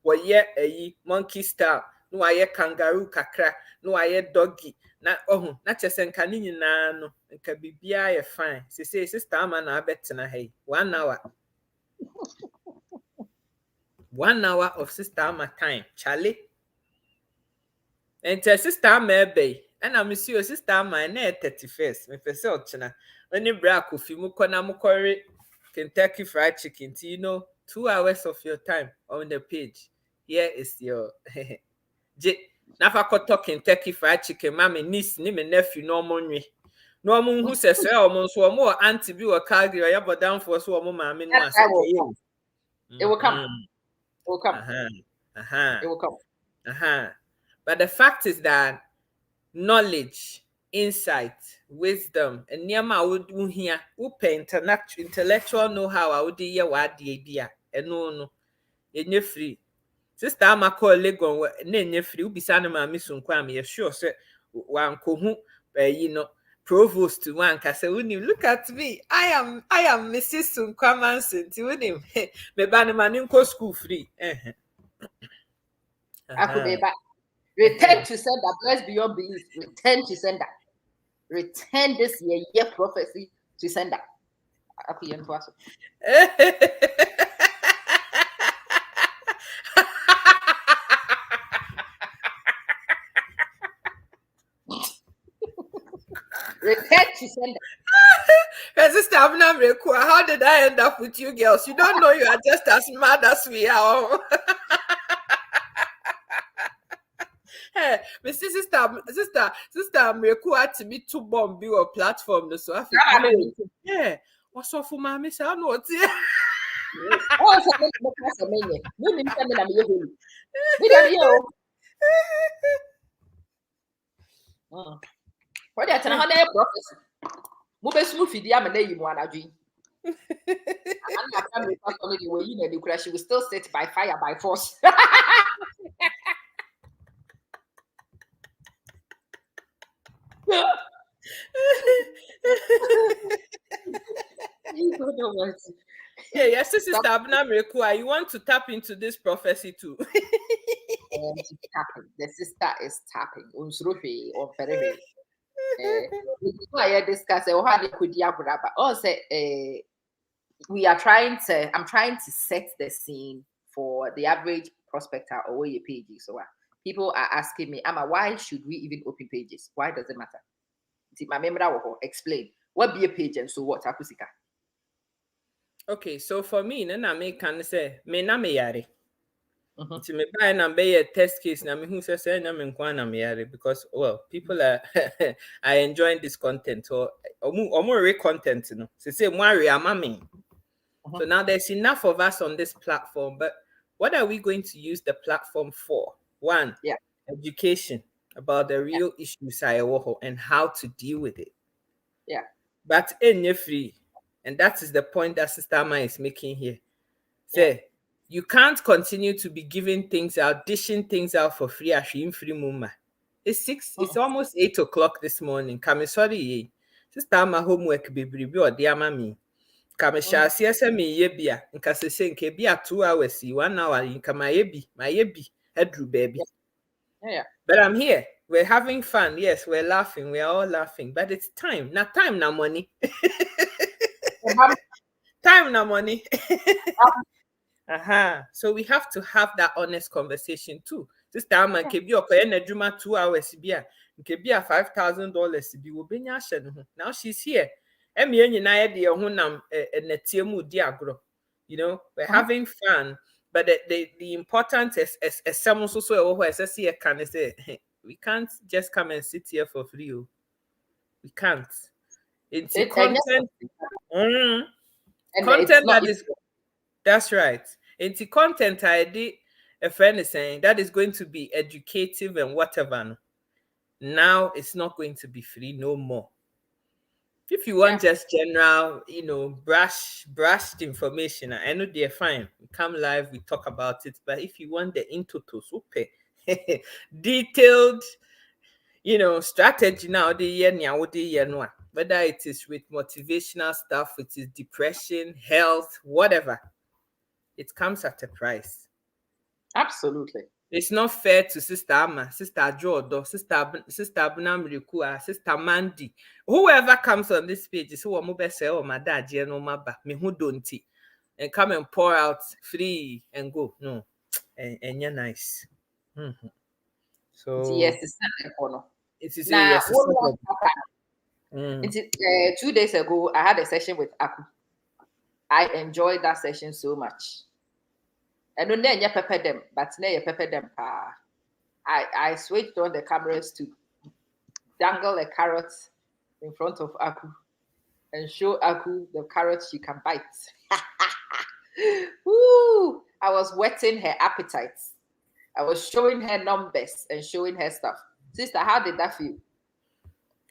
what a monkey style, no, I kangaroo kakra, no, I doggy. Na not just en canini no can be fine. She says, Sister Man, I bet na hey 1 hour. 1 hour of Sister Ma time, Charlie. And tell Sister Ma bay, and I'm Monsieur Sister Ma 31st. Me person china. When you break of you mukona Kentucky Fried Chicken, you know, 2 hours of your time on the page. Here is your Nafa talking Kentucky Fried Chicken, mammy, niece, name and nephew, no money. No one who says, almost one more auntie be a Calgary, but down for so mammy. It will come. It will come. It will come. But the fact is that knowledge, insight, wisdom, and Niama would hear, intellectual know how I would hear what the idea, and no, you're free. Sister Ama call Legon ne free be sanima misun kwam ye sure say wan ko hu provost to one ka say look at me, I am Mrs. Sunkwa Manson ti unim me ba ne manin ko school free Akubeba, return to sender, blessed beyond belief. Return to sender. Return this year prophecy to sender. Return to sender. Sister, how did I end up with you girls? You don't know you are just as mad as we are. Hey, Mr. Sister, Mreku had to be too bomb be a platform. So I think, yeah, what's up for my miss? I know what's here. Oh, so what are you prophecy? Move smooth, the am a name one. She will still sit by fire by force. Yeah, yes, sister Abna Mrekua, you want to tap into this prophecy too. She's tapping. The sister is tapping. Unsuruhi or Ferrehi. I discuss we are trying to, I'm trying to set the scene for the average prospector or your pages. So people are asking me, Ama, why should we even open pages? Why does it matter? My memory will explain what be a page and so what akusika. Okay, so for me, I may can say me na me yare. To me buy na be a test case na me who say na me nkwa na me yare because well people are are enjoying this content or more content, you know. Say more ama me. So now there's enough of us on this platform, but what are we going to use the platform for? One, education about the real issues and how to deal with it. Yeah. But in free, and that is the point that Sister Ama is making here. Say, you can't continue to be giving things out, dishing things out for free as in free muma. It's almost 8 o'clock this morning. Come sorry, Sister Ama homework be or dear mammy. Come shall see me yebia, and Cassenke be 2 hours, 1 hour in Kamayebi, my yebi, headru baby. Yeah. But I'm here. We're having fun. Yes, we're laughing. We're all laughing. But it's time. Not time, now money. Time, now money. So we have to have that honest conversation too. This time, I can be okay. 2 hours. Be $5,000. Now she's here. You know, we're having fun. But the importance is someone so can say we can't just come and sit here for free. We can't. It's content. Content that is that's right. It's content I did a friend is saying that is going to be educative and whatever. Now it's not going to be free no more. If you want just general, you know, brushed information, I know they're fine. We come live, we talk about it. But if you want the into to super detailed, you know, strategy now, whether it is with motivational stuff, it is depression, health, whatever, it comes at a price. Absolutely. It's not fair to Sister Ama, Sister Jodo, Sister Abnam Rikua, Sister Mandy, whoever comes on this page is who am say, oh my dad, no maba, me who don't and come and pour out free and go. No, and you're nice. So yes, it is now, yes. 2 days ago, I had a session with Aku. I enjoyed that session so much. And no you pepper them, but now you pepper them. I switched on the cameras to dangle a carrot in front of Aku and show Aku the carrot she can bite. Woo! I was whetting her appetites. I was showing her numbers and showing her stuff. Sister, how did that feel?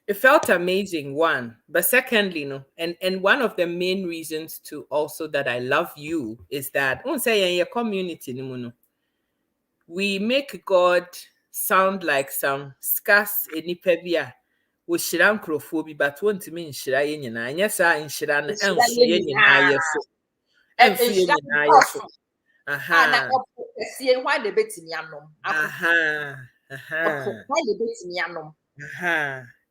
It felt amazing, one. But secondly, no, and one of the main reasons to also that I love you is that say in your community, we make God sound like some scarce enipebia with shiran crofobia, but won't mean shirayin and yes, I in shiran and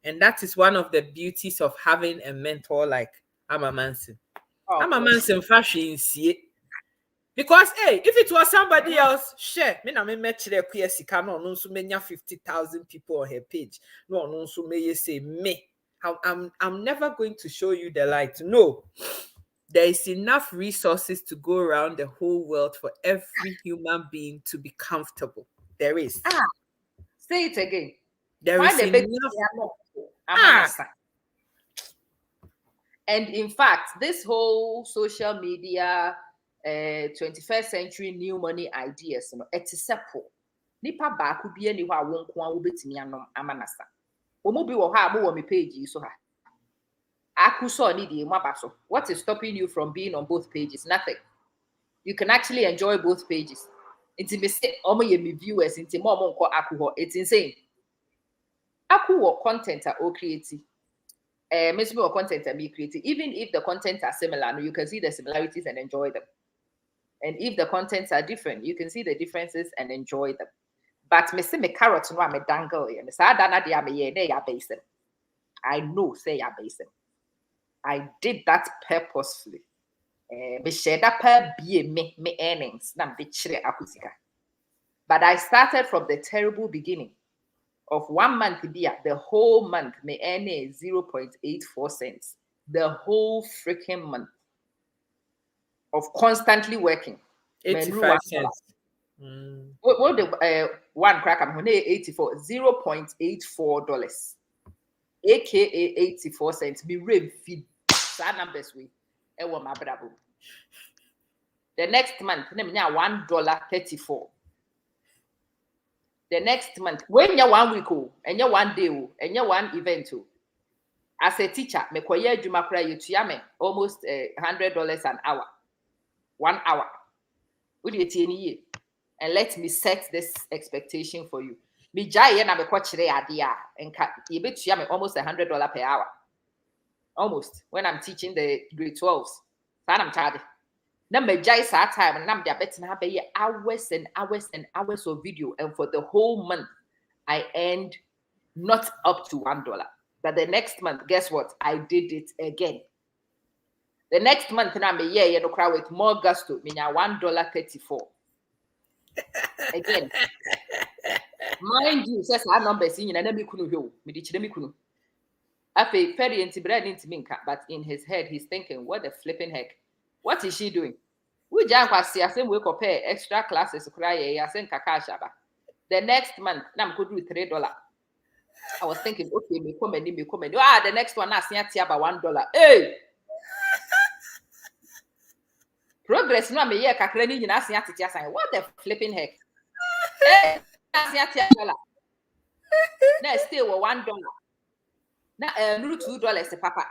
and that is one of the beauties of having a mentor like Ama Manson. Ama Manson fashion see. Because hey, if it was somebody else, share. Me na me matchere queer sika no so menya 50,000 people on her page. No so may say me. I'm never going to show you the light. No. There is enough resources to go around the whole world for every human being to be comfortable. There is. Say it again. There is enough. And in fact, this whole social media 21st century new money ideas, it is simple. Nipa ba could be anywhere won't go betimi anom amanasa. Omo bi wo ha mo me page so ha. What is stopping you from being on both pages? Nothing. You can actually enjoy both pages. It's viewers, it's insane. Aku content are creative. Maybe content are be creative. Even if the contents are similar, you can see the similarities and enjoy them. And if the contents are different, you can see the differences and enjoy them. But me see me carrot no me dangle ye. Me sa dana dia me ye ya base. I know say ya base. I did that purposefully. Me share that per be me earnings na me chire akusika. But I started from the terrible beginning of 1 month the whole month me earn 0.84 cents. The whole freaking month of constantly working. 85 cents. What the one crack I'm 84 $0.84, aka 84 cents. Me rev feed that numbers we my bravo. The next month, $1.34. The next month, when you 1 week and you 1 day and you 1 event, as a teacher, me koye juma kura you almost $100 an hour, 1 hour. Would you year? And let me set this expectation for you. Me jai na me kwachire adia and you bet almost $100 per hour. Almost when I'm teaching the grade 12s. I'm charging. Number jai sa time and I'm betting hours and hours and hours of video, and for the whole month I earned not up to $1. But the next month, guess what? I did it again. The next month, I'm a year, crowd with more gusto, meaning $1.34. Again. Mind you, says our numbers in and me kunu yo, me di chire me kunu. Afe ferry into bread into minka, but in his head he's thinking, what the flipping heck? What is she doing? We jump as see same wake up pay extra classes cry ya send kakashaba. The next month, nam could do $3. I was thinking, okay, me come. The next one I see about $1. Hey! Progress no me ye kakra ni nyina see atitia sign. What the flipping heck? Hey! $1. Now still $1. Now $2 papa.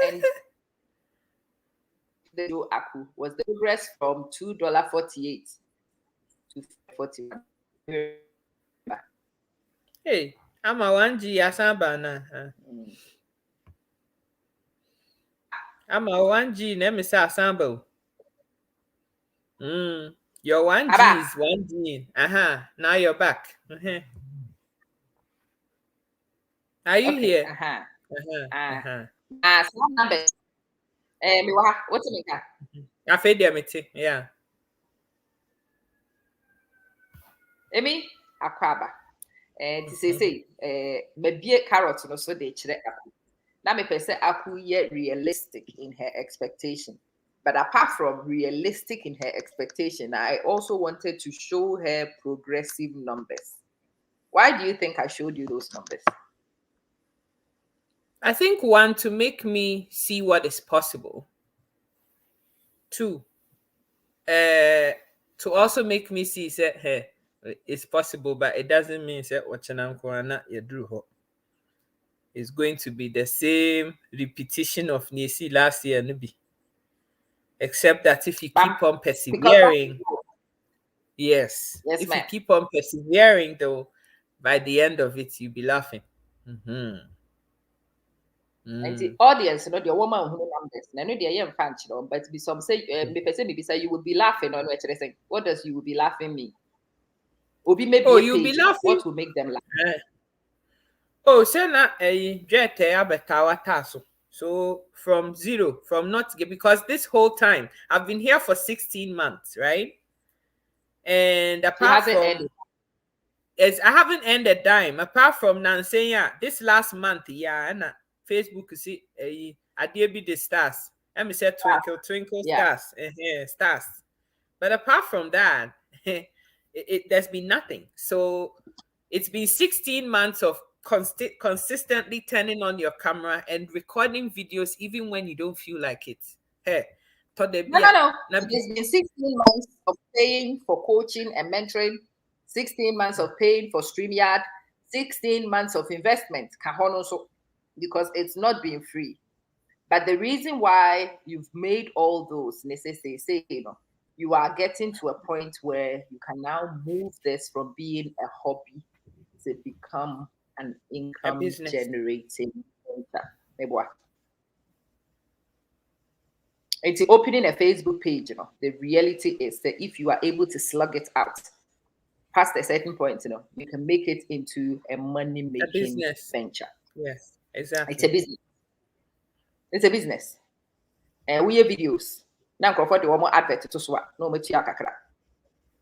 And the aku was the progress from $2.48 to $41. Hey, I'm a 1G asamba na. I'm a 1G name is asamba. Your 1G is 1G. Now you're back. Are you here? Some numbers. What's it make? I fed them it. Yeah. Emi akwaba. To say maybe carrot no so they chire aku. Now me say aku ye realistic in her expectation. But apart from realistic in her expectation, I also wanted to show her progressive numbers. Why do you think I showed you those numbers? I think 1, to make me see what is possible. 2, to also make me see say hey, it's possible, but it doesn't mean that it's going to be the same repetition of Nisi last year, maybe. Except that if you keep on persevering, yes, if you keep on persevering, though, by the end of it, you'll be laughing. And the audience, the woman who numbers, I know they are young fans, but be some say, you will be laughing on what you're saying. What does you will be laughing mean? You'll be laughing. What will make them laugh? So from zero, from not because this whole time I've been here for 16 months, right? And apart from I haven't earned a dime. Apart from Nansenya, this last month, and Facebook see I did be the stars. Let me say twinkle stars. Stars. But apart from that, there's been nothing. So it's been 16 months of consistently turning on your camera and recording videos even when you don't feel like it. Hey, no. It's been 16 months of paying for coaching and mentoring, 16 months of paying for StreamYard, 16 months of investment, because it's not been free. But the reason why you've made all those, you are getting to a point where you can now move this from being a hobby to become an income generating venture. It's opening a Facebook page, the reality is that if you are able to slug it out past a certain point, you can make it into a money-making venture. Yes, exactly. It's a business. It's a business. And we have videos. Now, for the one advert to swap, no kakra.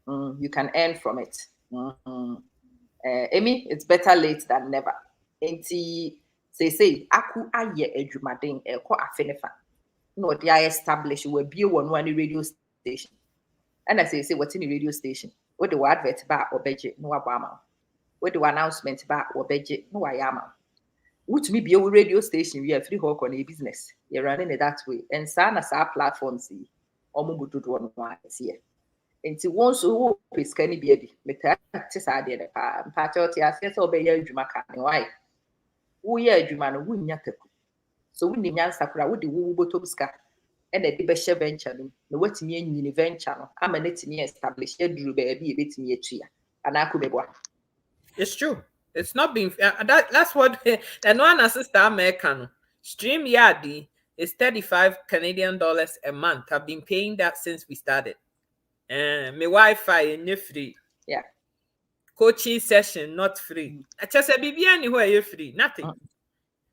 You can earn from it. Amy, it's better late than never. Enti say aku aye edwumaden ekọ afenefa. No, they establish we be one radio station. And I say what's in the radio station? What the advert ba or budget no abama. What the announcement ba or budget no ayama. Which me be a radio station we are free hawk on a business. You're running it that way. And sana sa platforms see or mubudu one here. And to once who is can be a meta idea the patriot as yes obey Juma can why. We are Jumano win yataku. So we need Sakura with the woo botobska and a debesha venture. No what in venture. I'm a net near established drew baby a bit near tree. And I could be one. It's true. It's not being that's what and one assistant American Stream Yardi is 35 Canadian dollars a month. I've been paying that since we started. My Wi-Fi is free. Yeah. Coaching session not free. I just said be anywhere you're free. Nothing.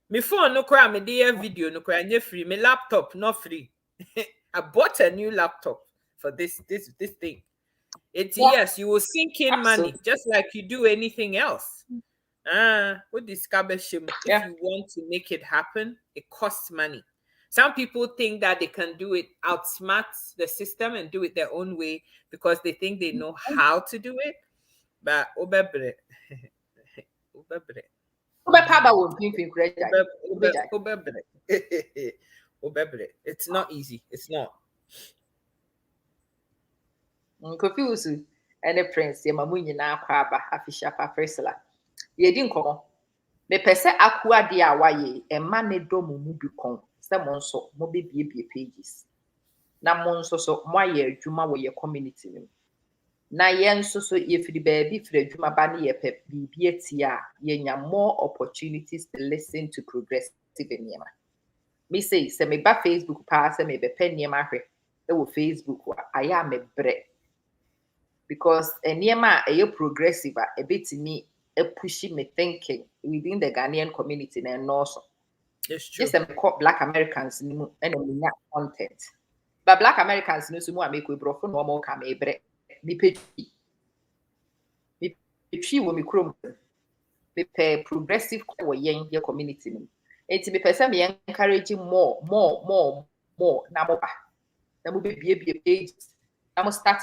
My phone no cry, my dear video no cry, you're free. My laptop not free. I bought a new laptop for this thing. It's yes, you will sink in money just like you do anything else. With this cabashim, if you want to make it happen, it costs money. Some people think that they can do it, outsmart the system and do it their own way because they think they know how to do it. But it's not easy. It's not. Confused. Any prince, your mamu na kwaba afisha pa Priscilla. Ye din komo. Me pese akua de awaye e ma ne do mu bi kon. Se mo nso mo be bie pages. Na mo nso so mo aye adwuma wo ye community nim. Na ye nso so ye firi baabi firi adwuma ba ne ye pe bibie tia ye nya more opportunities to listen to progressive enema. Me say se me ba Facebook pa se me be pe niema hwe e wo Facebook wa aya me bre. Because enema a progressive a bit me a pushing me thinking within the Ghanaian community and also. It's true. Just Black Americans and content. But Black Americans no sumo make we brofo no more come a break. Me tree wo me chrome. Me pay progressive yen your community. It's me person me encouraging more. Na mo ba. Na mo be pages. Na mo start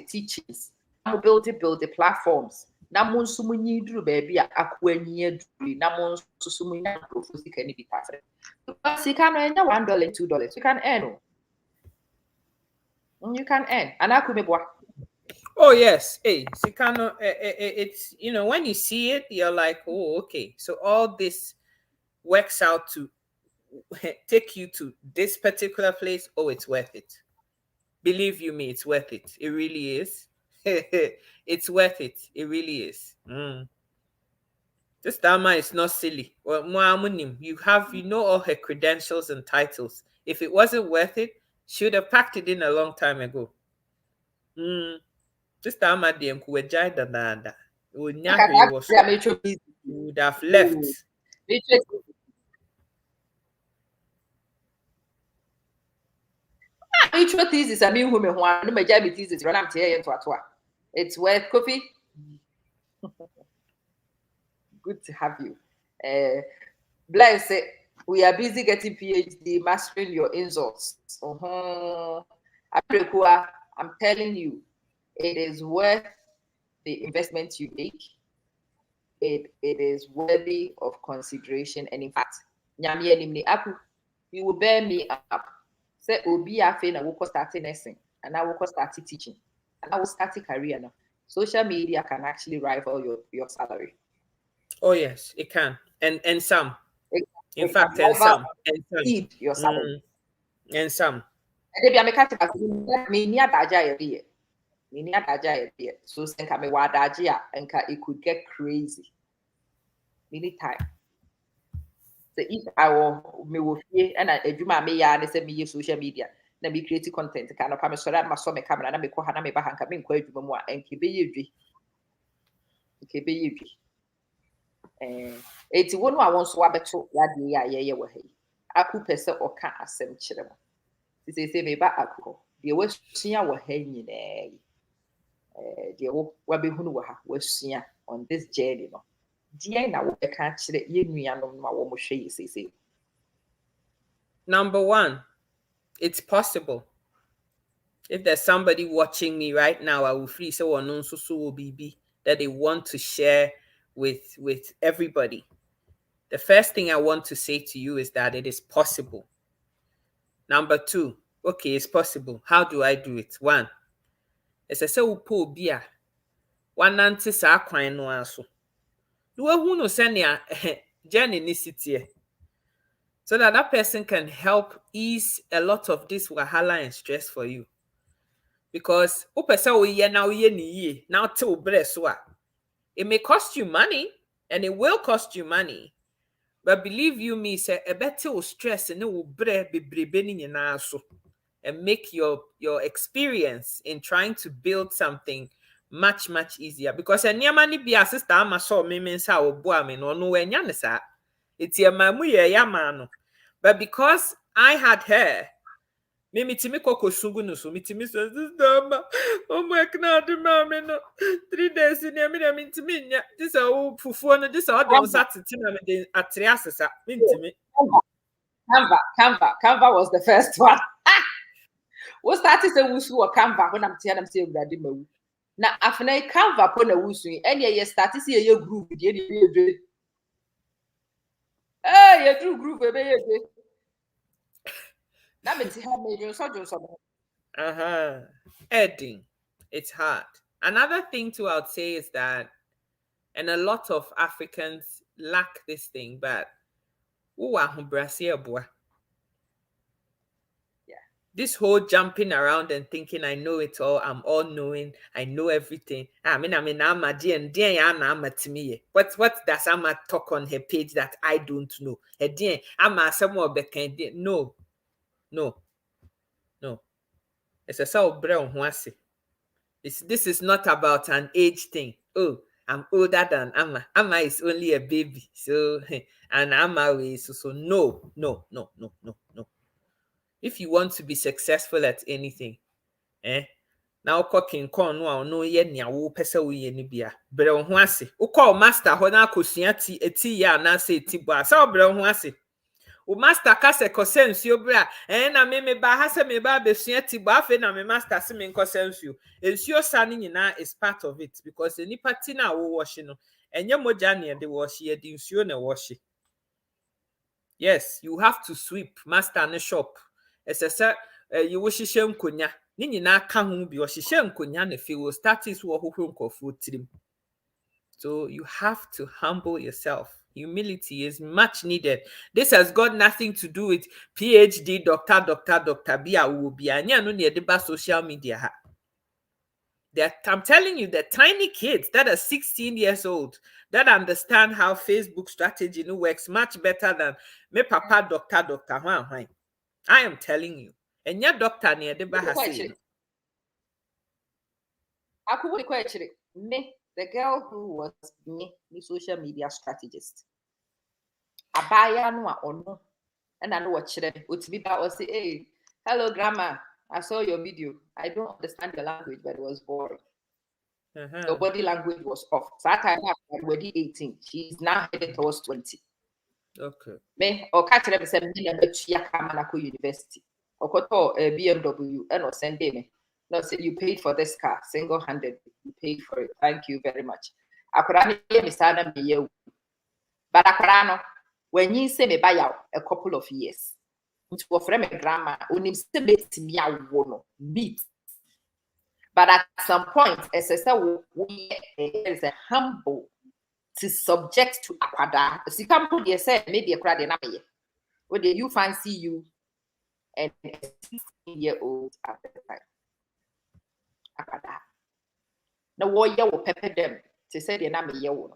teachings. Na mo build the platforms. Na mo nso mo nyi duru baby a akwanyi aduru. Na mo nso so mo nya profo sika ni bi tafre. Because you can earn $1, $2. You can earn. You can earn. And I could be what? Oh yes, hey, Sikano, it's when you see it, you're like, oh, okay. So all this works out to take you to this particular place. Oh, it's worth it. Believe you me, it's worth it. It really is. It's worth it. It really is. This Dama is not silly. Well, you know all her credentials and titles. If it wasn't worth it, she would have packed it in a long time ago. This time at the would have left. It's worth coffee. Good to have you. Bless it. We are busy getting PhD, mastering your insults. I'm telling you, it is worth the investment you make. It is worthy of consideration. And in fact, you will bear me up. Say, Obi Afe, I will start nursing, and I will start teaching, and I will start a career now. Social media can actually rival your salary. Oh yes, it can, and some. In fact, and some. Feed yourself. And some. And they be me near Daja here. Me near Daja here. So think I me wa Daja and it could get crazy. Many time. So if I will fear and I do my me and say me social media. Na me create content kind of come so that my my camera na me ko hana me ba hanka me nkwa adwuma mu a enke be yedwi eti wonu a won so abeto yade ya ye wo ha yi aku pese oka asem kire mo se me ba akọ de wasua wo ha nyina de wo wabehunu wo ha wasua on this journey no die na wo ka kire ye nuanom no wo mo hwe yi Number one, it's possible. If there's somebody watching me right now, I will free so on so be that they want to share with everybody. The first thing I want to say to you is that it is possible. Number two, okay, it's possible. How do I do it? One, it's a so po bia. One nanti sa kwan no aso. Do who no send ya journey ni city. So that person can help ease a lot of this wahala and stress for you. Because it may cost you money, and it will cost you money. But believe you me, say a better stress and it will and make your experience in trying to build something much easier. Because anyamani be a sister ama so me mensa obo me no enyanisa. It's your mamu yamano. But because I had her, Mimi Timiko Kosungu so mitimi says this number. Oh my god, mommy no 3 days in a minute to me. This are all fufu, this are all Saturday at Triasasa. Canva was the first one. What started the wusu or Canva when I'm telling them say Gradimu. Now after Canva put a wusu, and ye started see your group with you. Hey, you drew group, baby. Editing, it's hard. Another thing too I would say is that, and a lot of Africans lack this thing, but this whole jumping around and thinking I know it all, I'm all knowing, I know everything. I mean, I'm a to me. What does Ama talk on her page that I don't know? I'm a somewhere no. It's a so brown. This is not about an age thing. Oh, I'm older than Ama. Ama is only a baby. So and Ama is so no. If you want to be successful at anything, now cooking corn no ye nia wo pese wo ye ni bia. Bre ho ase. Wo call master ho na akosua ti ya na say ti bo. Asa bre ho ase. O master ka se kosensuo bra na me ba ha se me ba besua ti bo afi na me master se me kosensuo ensuo sa ni nyina is part of it because any party na wo wash no enye moja na de wash ye di nsuo na wash. Yes, you have to sweep master ne shop esese you wo hihye nkonya ni nyina ka ho bi o hihye nkonya na fi wo start is wo hohro nkofo tirim. So you have to humble yourself. Humility is much needed. This has got nothing to do with PhD, Dr. Bia Ubia. No near the social media. I'm telling you, the tiny kids that are 16 years old that understand how Facebook strategy works much better than me papa Dr. Juan. I am telling you. And your doctor near the Bahasi. I could actually me. The girl who was me, the social media strategist. Abaya no ono. And I know what she would be that was say, hey, hello grandma. I saw your video. I don't understand the language, but it was boring. Your body language was off. So I time I'm already 18. She's now heading towards 20. Okay. Me or catch them say me na Kamanako University. Or koto BMW and or send me. No, say you paid for this car single-handed. You paid for it. Thank you very much. Akurani misana me but akurano when you say me buy a couple of years, which was from a grandma, unim se me wono beat. But at some point, as I said, we is a humble to subject to akwada. Si kampo de say maybe a crowd na me. What do you fancy you and a 16-year-old at the time? Now, what you will pepper them to say the name you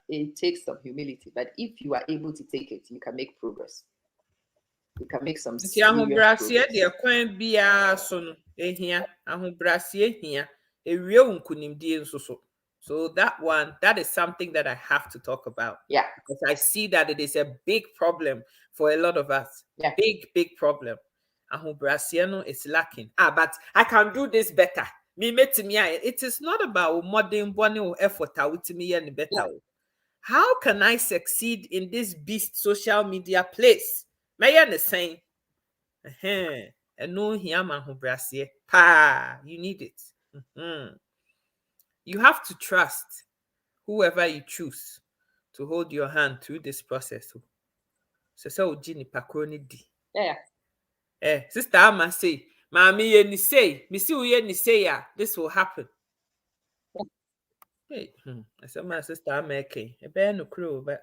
it takes some humility, but if you are able to take it, you can make progress. You can make some serious progress. The kwan bia so no ehia ahobrasie hia ewie unkunimdie nso so that is something that I have to talk about. Yeah, because I see that it is a big problem for a lot of us. Yeah, big problem. Ahobrasie no is lacking. But I can do this better. It is not about modern or effort with me and better. Yeah. How can I succeed in this beast social media place? May I saying? And no hiama hobrasie. Pa, you need it. You have to trust whoever you choose to hold your hand through this process. So Ginny Pakroni D. Yeah. Sister Ama say, Mammy ye ni say, Missy ye ni say ya, this will happen. Hey, I said my sister Ama a bear no crew, but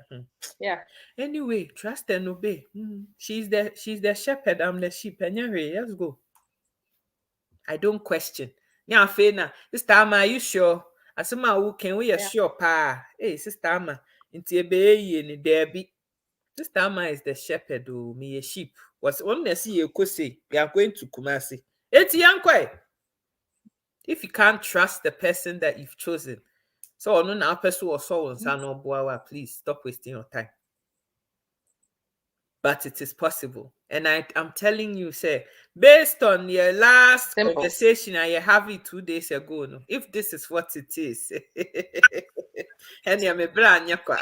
Yeah. Anyway, trust and obey. She's the shepherd, I'm the sheep. Anyway, let's go. I don't question. Yeah, Fena, Sister Ama, are you sure? As a man, can we assure pa? Hey, Sister Ama, into a bay in Derby. Sister Ama is the shepherd, oh, me a sheep. Was only see you could say, we are going to Kumasi. It's young quite. If you can't trust the person that you've chosen, so no now person or so on no boa, please stop wasting your time. But it is possible. And I'm telling you, say, based on your last conversation I have it 2 days ago, no, if this is what it is, and you're me brand yakwa.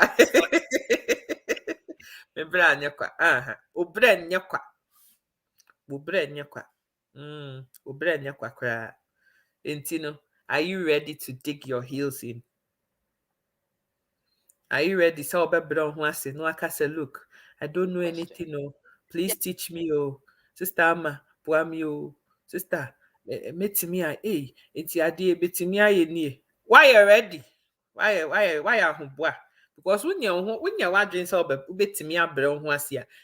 Me brand yakwa. Ubren yakwa. Ubren yakwa. Ubren yakwa kra. Intino, are you ready to dig your heels in? Are you ready? So no, I can say, look, I don't know anything. No, please teach me. Oh, sister Ama, boami oh, sister, meet me. Hey, it's your day. Meet me. Why you ready? Why are you boa? Because when you're wondering so, meet me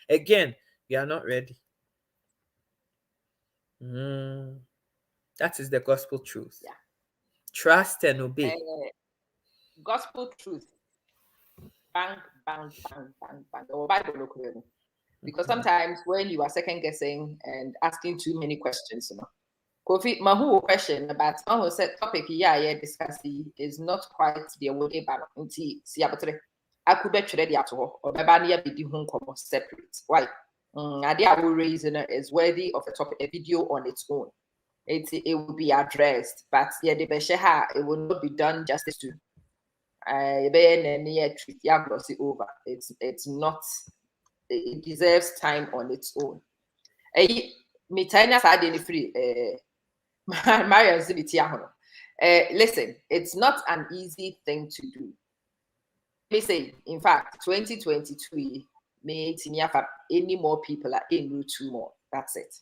again, we are not ready. That is the gospel truth. Yeah. Trust and obey. Gospel truth. Bang. Or Bible local. Because sometimes when you are second guessing and asking too many questions, you know, Kofi, my whole question about our set topic discussing is not quite the way back until I could bet ready at all or Babania be home separate. Why? Idea I will raise is worthy of a topic, a video on its own. It will be addressed, but yeah, the Besheha, it will not be done justice to. Glossy over. It's not. It deserves time on its own. Listen, it's not an easy thing to do. Let me say, in fact, 2023 made any more people are in route 2 more. That's it.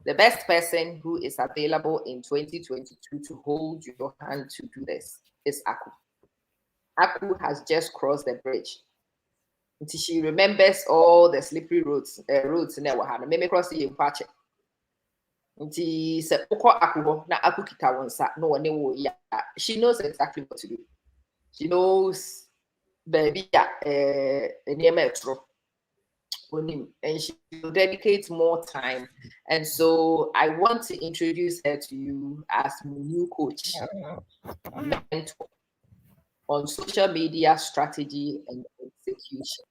The best person who is available in 2022 to hold your hand to do this is Aku. Aku has just crossed the bridge. Until she remembers all the slippery roads in there. Maybe cross the patch. Until se Aku na Aku kita wonsa no one yeah. She knows exactly what to do. She knows baby near metro. And she will dedicate more time. And so I want to introduce her to you as my new coach, mentor on social media strategy and execution.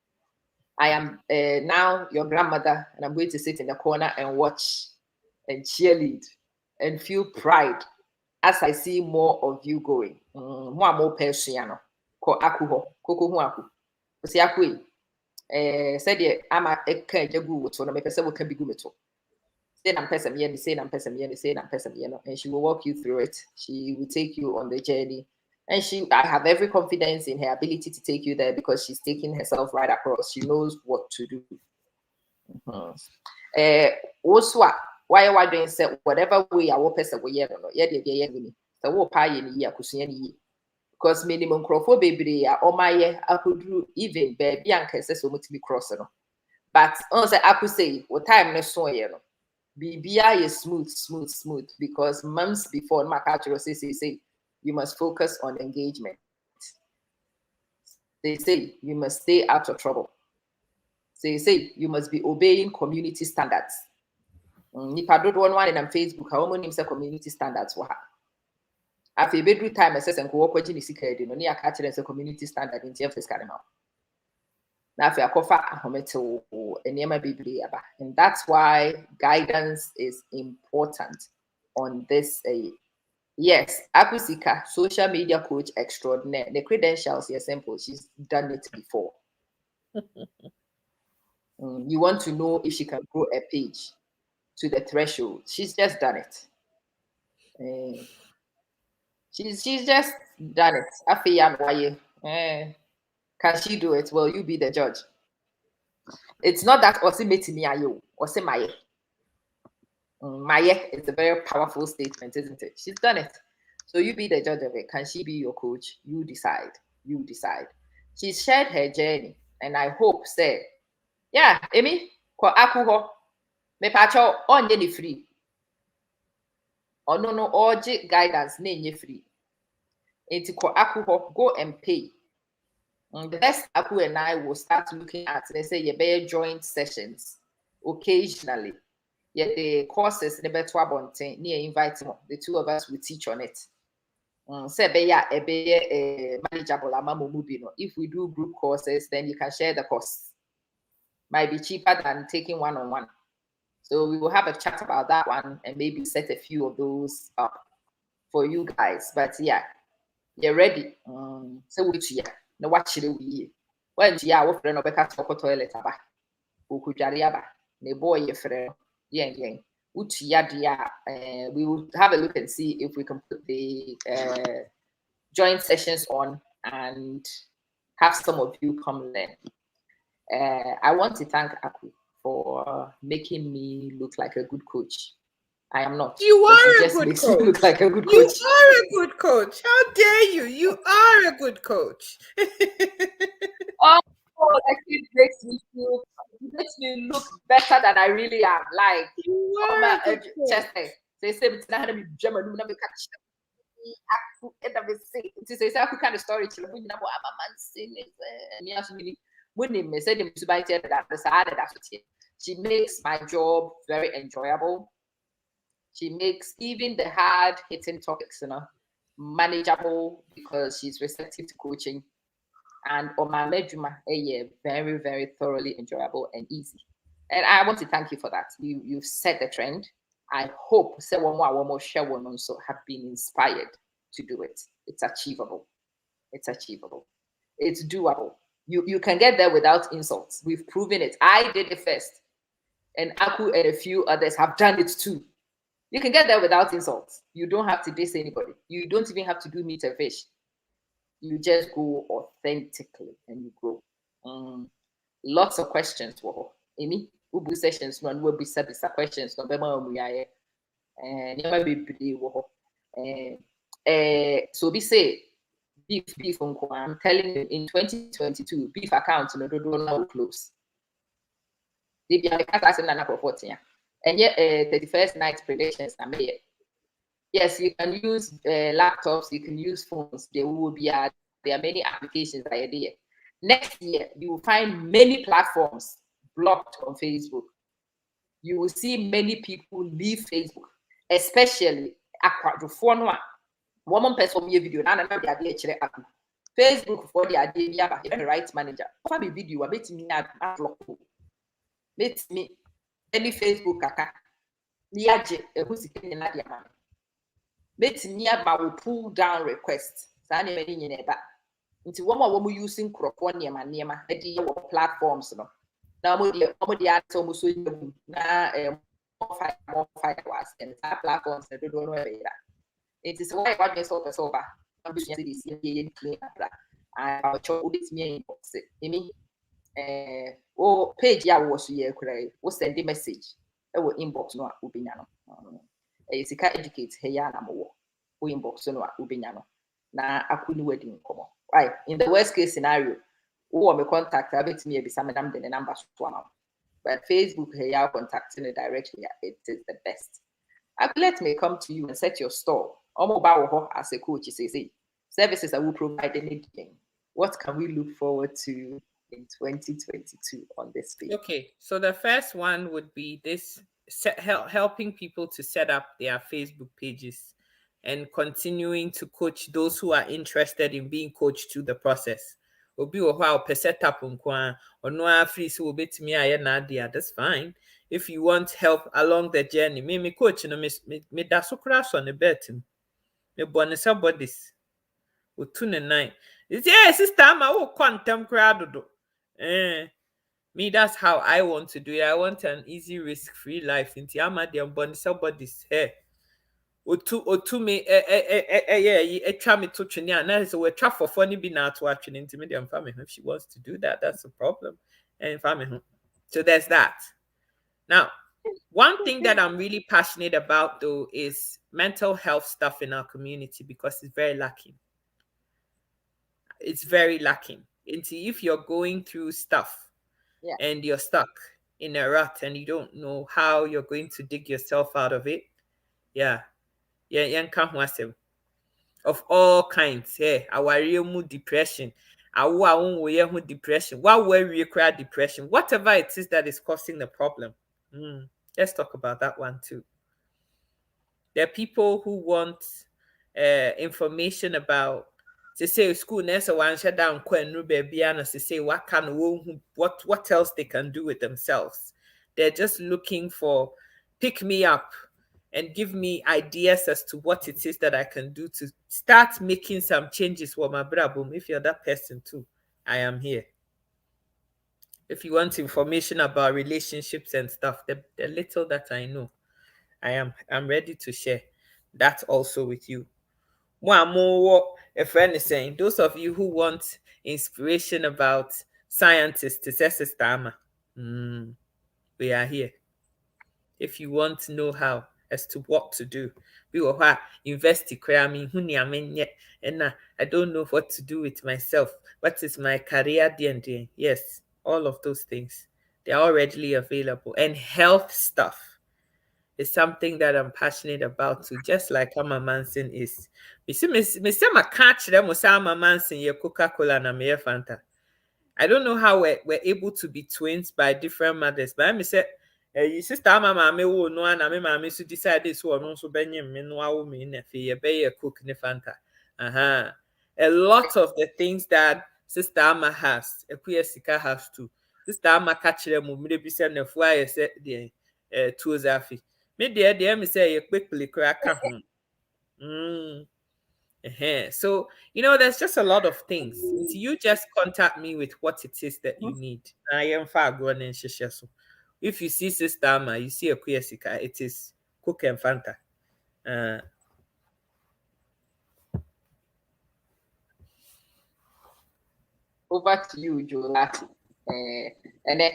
I am now your grandmother, and I'm going to sit in the corner and watch and cheerlead and feel pride as I see more of you going. More person, ko akuho, koko hu aku. Si aku said Ama eka jagu to na me pese wo kan bi gu meto. Say na person me, say na person me, say na person me, and she will walk you through it. She will take you on the journey. And I have every confidence in her ability to take you there because she's taking herself right across. She knows what to do. Also, why are doing say whatever way our person we no, yeah, so what pie in here, because minimum bebree or my I could do even baby and cases so much to be crossing. But also I could say what time no so you know. BBI is smooth because months before my cultural say you must focus on engagement. They say you must stay out of trouble. They say you must be obeying community standards. If I don't want one in Facebook, how many say community standards for her? After a bedroom time, I says and co operating is secret, you know, near catching as a community standard in TFS Canada. Now, if I cover a hometo and near my baby, and that's why guidance is important on this. Yes, Akusika, social media coach extraordinaire. The credentials are simple. She's done it before. You want to know if she can grow a page to the threshold. She's just done it. She's just done it. Can she do it? Well, you be the judge. It's not that Osimeti ayo, Osimaye. Maye is a very powerful statement, isn't it? She's done it. So you be the judge of it. Can she be your coach? You decide. You decide. She's shared her journey, and I hope, say, yeah, Amy, kwa akuho, me pacho on any free. Or no, orgy guidance, name free. It's kwa akuho, go and pay. The best Aku and I will start looking at, let's say, your bear joint sessions occasionally. Yeah, the courses in the better bonting near inviting the two of us will teach on it. Say a manageable if we do group courses, then you can share the costs. Might be cheaper than taking one-on-one. So we will have a chat about that one and maybe set a few of those up for you guys. But yeah, you're ready. So which year? No, what should we? When yeah, we're friend of a cat for toilet aba. Ukujariaba. Ne boy your friend. Yeah. We will have a look and see if we can put the joint sessions on and have some of you come learn. I want to thank Aku for making me look like a good coach. I am not. You are a good coach. Look like a good coach. You are a good coach. How dare you? You are a good coach. Oh, it makes me look better than I really am. Like you are a good coach. They say it's not be German. It is a kind of story. Ama Manson. She makes my job very enjoyable. She makes even the hard-hitting topics, manageable because she's receptive to coaching. And Oma Mejuma, very, very thoroughly enjoyable and easy. And I want to thank you for that. You've set the trend. I hope one more share one also have been inspired to do it. It's achievable. It's achievable. It's doable. You can get there without insults. We've proven it. I did it first. And Aku and a few others have done it too. You can get there without insults. You don't have to diss anybody. You don't even have to do meat and fish. You just go authentically and you grow. Lots of questions. Amy, ubu sessions, no, will be questions. No, so be say beef. I'm telling you, in 2022, beef accounts no do close. They be and yet 31st night predictions are made. Yes, you can use laptops, you can use phones. There are many applications that are there. Next year, you will find many platforms blocked on Facebook. You will see many people leave Facebook, especially one person video. Facebook for the idea the right manager. For me video, let me any Facebook kaka. Let me will pull down requests. Into one using platforms. Now, more almost more firewalls and platforms that don't know it is why I want to over. I'll show this me inbox. Oh, page ya was here, we'll send the message. It will inbox no ubinyano. Educate Heyana more. Inbox no ubinyano. na akuni wedding komo. Right? In the worst case scenario, who me contact a bit me be some them the number so. But Facebook, hey, you contacting it directly. It is the best. Let me come to you and set your store. As a coach, say services I will provide anything. What can we look forward to in 2022 on this page? Okay, so the first one would be this helping people to set up their Facebook pages and continuing to coach those who are interested in being coached through the process. Obi wɔ hɔ a ɔpɛ setup nko a ɔno ara free sɛ wobɛtumi ayɛ n'adeɛ, that's fine. If you want help along the journey, me coach no me da so koraa sɔ ne bed mu. Me bɔ ne sɛ bodies. Otu ne nan. Hey, sister, ama wo kɔ ntɛm koraa dodo. Me, that's how I want to do it. I want an easy, risk-free life. Inti ama de mboni somebody's hair. Otu me try me to twene and so we try for funny be na to twene inti me dem family. If she wants to do that, that's a problem. And family. So there's that. Now, one thing that I'm really passionate about though is mental health stuff in our community because it's very lacking. It's very lacking. Inti if you're going through stuff, yeah, and you're stuck in a rut and you don't know how you're going to dig yourself out of it. Yeah. Of all kinds. Yeah. Our depression. Our depression. What were we cry depression? Whatever it is that is causing the problem. Let's talk about that one too. There are people who want information about to say school nurse one shut down baby and to say what else they can do with themselves. They're just looking for pick me up and give me ideas as to what it is that I can do to start making some changes for my brother. If you're that person too, I am here. If you want information about relationships and stuff, the little that I know, I'm ready to share that also with you. More a friend is saying, those of you who want inspiration about scientists, Sister Ama, we are here. If you want to know how as to what to do, we will invest and I don't know what to do with myself. What is my career? Yes, all of those things, they're all readily available. And health stuff is something that I'm passionate about too, just like Ama Manson is. Me say my catch them was Ama Manson, your Coca-Cola and me Fanta. I don't know how we're able to be twins by different mothers, but I say, your sister Ama me wo no and me so decided so no so benye me no awo me na fe ye be cook ne Fanta. A lot of the things that Sister Ama has, Ekuya Sika has too. Sister Ama catch them me be say na fu aye say the tools afi. Me dear, me say you quickly crack home. So, there's just a lot of things. You just contact me with what it is that you need. I am far going in so. If you see Sister Ama, you see a Kuyasika, it is Cook and Fanta. Over to you, Jola. And then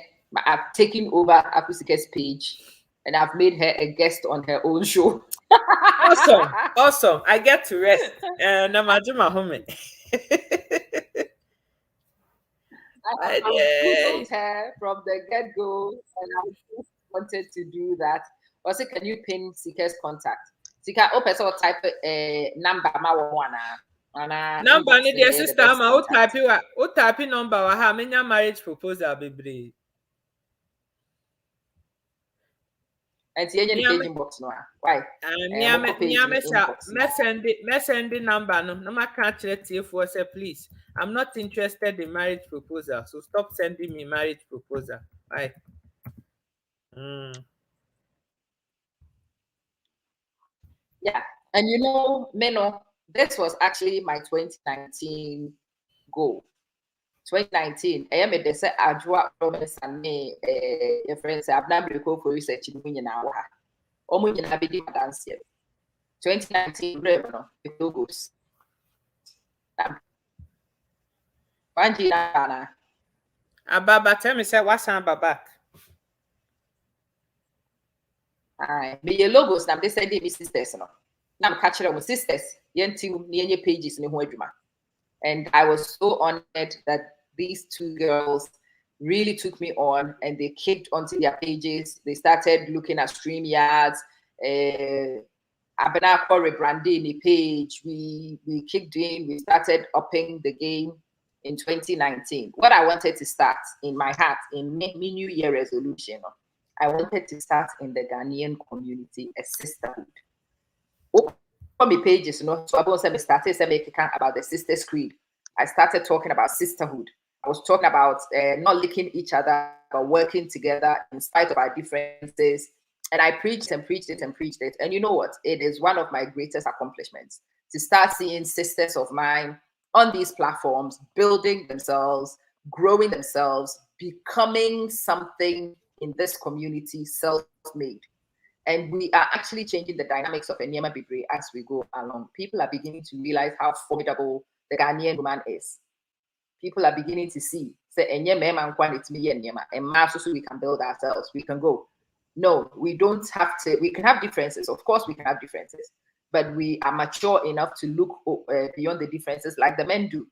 I've taken over Akusika's page and I've made her a guest on her own show. Awesome. I get to rest. And I'm at my home. I Googled her from the get-go and I just wanted to do that. Also, can you pin Sika's contact? Sika, also type number number need your sister Ama o type number wa ha menya marriage proposal bebre. And see any page inbox no. Why? Send the number no ma can't let you for say please. I'm not interested in marriage proposal, so stop sending me marriage proposal. Right? Yeah, and Meno, this was actually my 2019 goal. 2019, I am a desert Ajwa promise and me, your friends have not been for research in Winnie now. Almost in a bit dance here. 2019, Brevano, with logos. Banjina. Ababa, tell me, say, what's Ababa? Aye, me your logos, now they said they be sisters, no. Now I'm catching them with sisters. pages in the. And I was so honored that these two girls really took me on, and they kicked onto their pages. They started looking at StreamYards. Abena rebranding the page. We kicked in. We started upping the game in 2019. What I wanted to start in my heart, in my New Year resolution, I wanted to start in the Ghanaian community a sisterhood. On my pages, so I started making about the Sisters Creed. I started talking about sisterhood. I was talking about not licking each other, but working together in spite of our differences. And I preached and preached it and preached it. And you know what? It is one of my greatest accomplishments to start seeing sisters of mine on these platforms, building themselves, growing themselves, becoming something in this community, self-made. And we are actually changing the dynamics of Enyema Bibre as we go along. People are beginning to realize how formidable the Ghanaian woman is. People are beginning to see, say, Enyema it's me, Enyema, and so we can build ourselves. We can go. No, we don't have to. We can have differences. Of course, we can have differences, but we are mature enough to look beyond the differences like the men do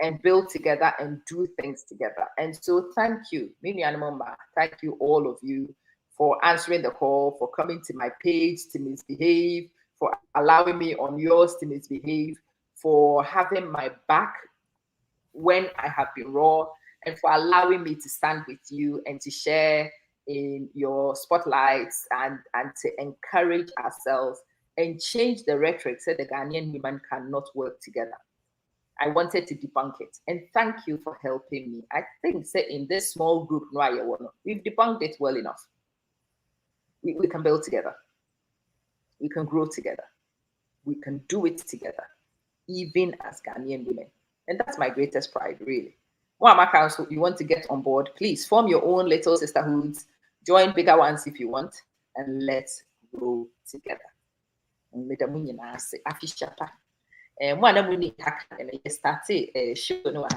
and build together and do things together. And so thank you, Mimi and Mama. Thank you, all of you, for answering the call, for coming to my page to misbehave, for allowing me on yours to misbehave, for having my back when I have been raw, and for allowing me to stand with you and to share in your spotlights and to encourage ourselves and change the rhetoric so the Ghanaian women cannot work together. I wanted to debunk it. And thank you for helping me. I think say in this small group, we've debunked it well enough. We can build together. We can grow together. We can do it together, even as Ghanaian women. And that's my greatest pride, really. Wama Council, you want to get on board, please form your own little sisterhoods, join bigger ones if you want, and let's grow together. And one of them started a show.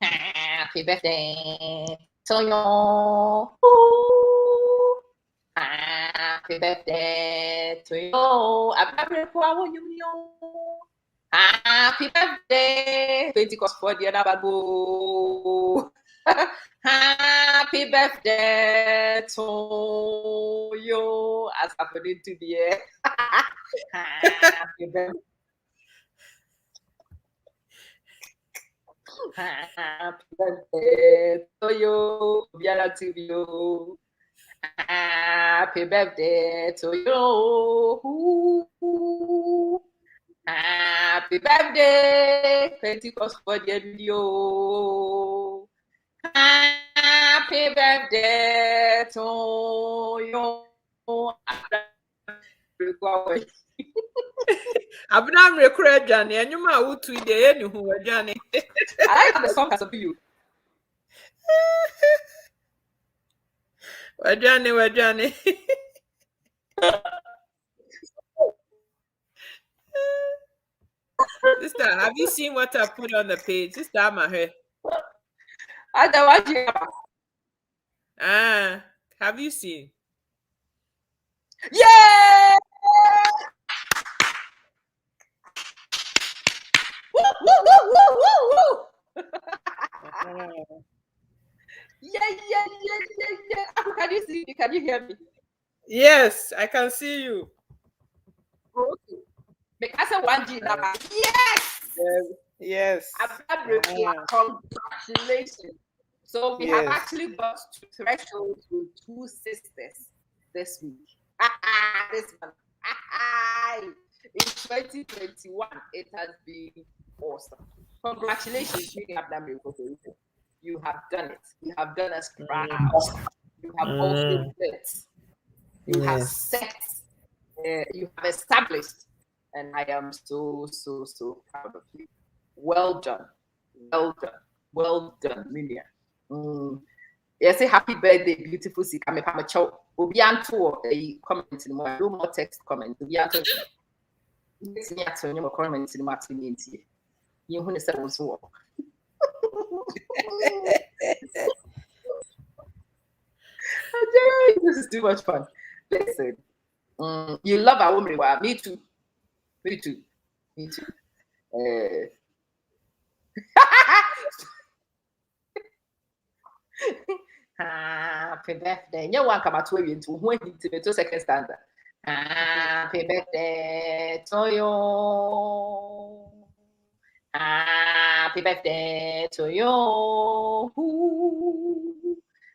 Happy birthday to you. Happy birthday to you. Happy birthday. 20 cost for the other. Happy birthday to you. As happening to the air. Happy birthday. Happy birthday to you. Biara to you. Happy birthday to you. Happy birthday, Pentecost for the video. Happy birthday to you. Abnam recruit Johnny, and you might to the end who were Johnny. I like the song as a you. We're Johnny. Sister, have you seen what I put on the page? Sister, I'm a hair. I don't want you. Have you seen? Yeah! Woo, woo, woo, woo, woo, woo. Yeah. Can you see me? Can you hear me? Yes, I can see you. Okay. Because I want you now. Yes. Congratulations. So we have actually got to thresholds with 2 sisters this week. This one. In 2021, it has been awesome. Congratulations, you have done it. You have done us proud. You have also built. You have set. You have established. And I am so proud of you. Well done. Well done, Minia. Yes, happy birthday, beautiful Sika. Me pamacho. Obi anto a comment in more. No more text comment. Obi anto. Yes, me ato no more comment in more to me. You who is so. This is too much fun. Listen, you love our woman. Me too. Me too. Happy birthday. You want come to you to when to second stanza. Happy birthday to you. Happy birthday to you.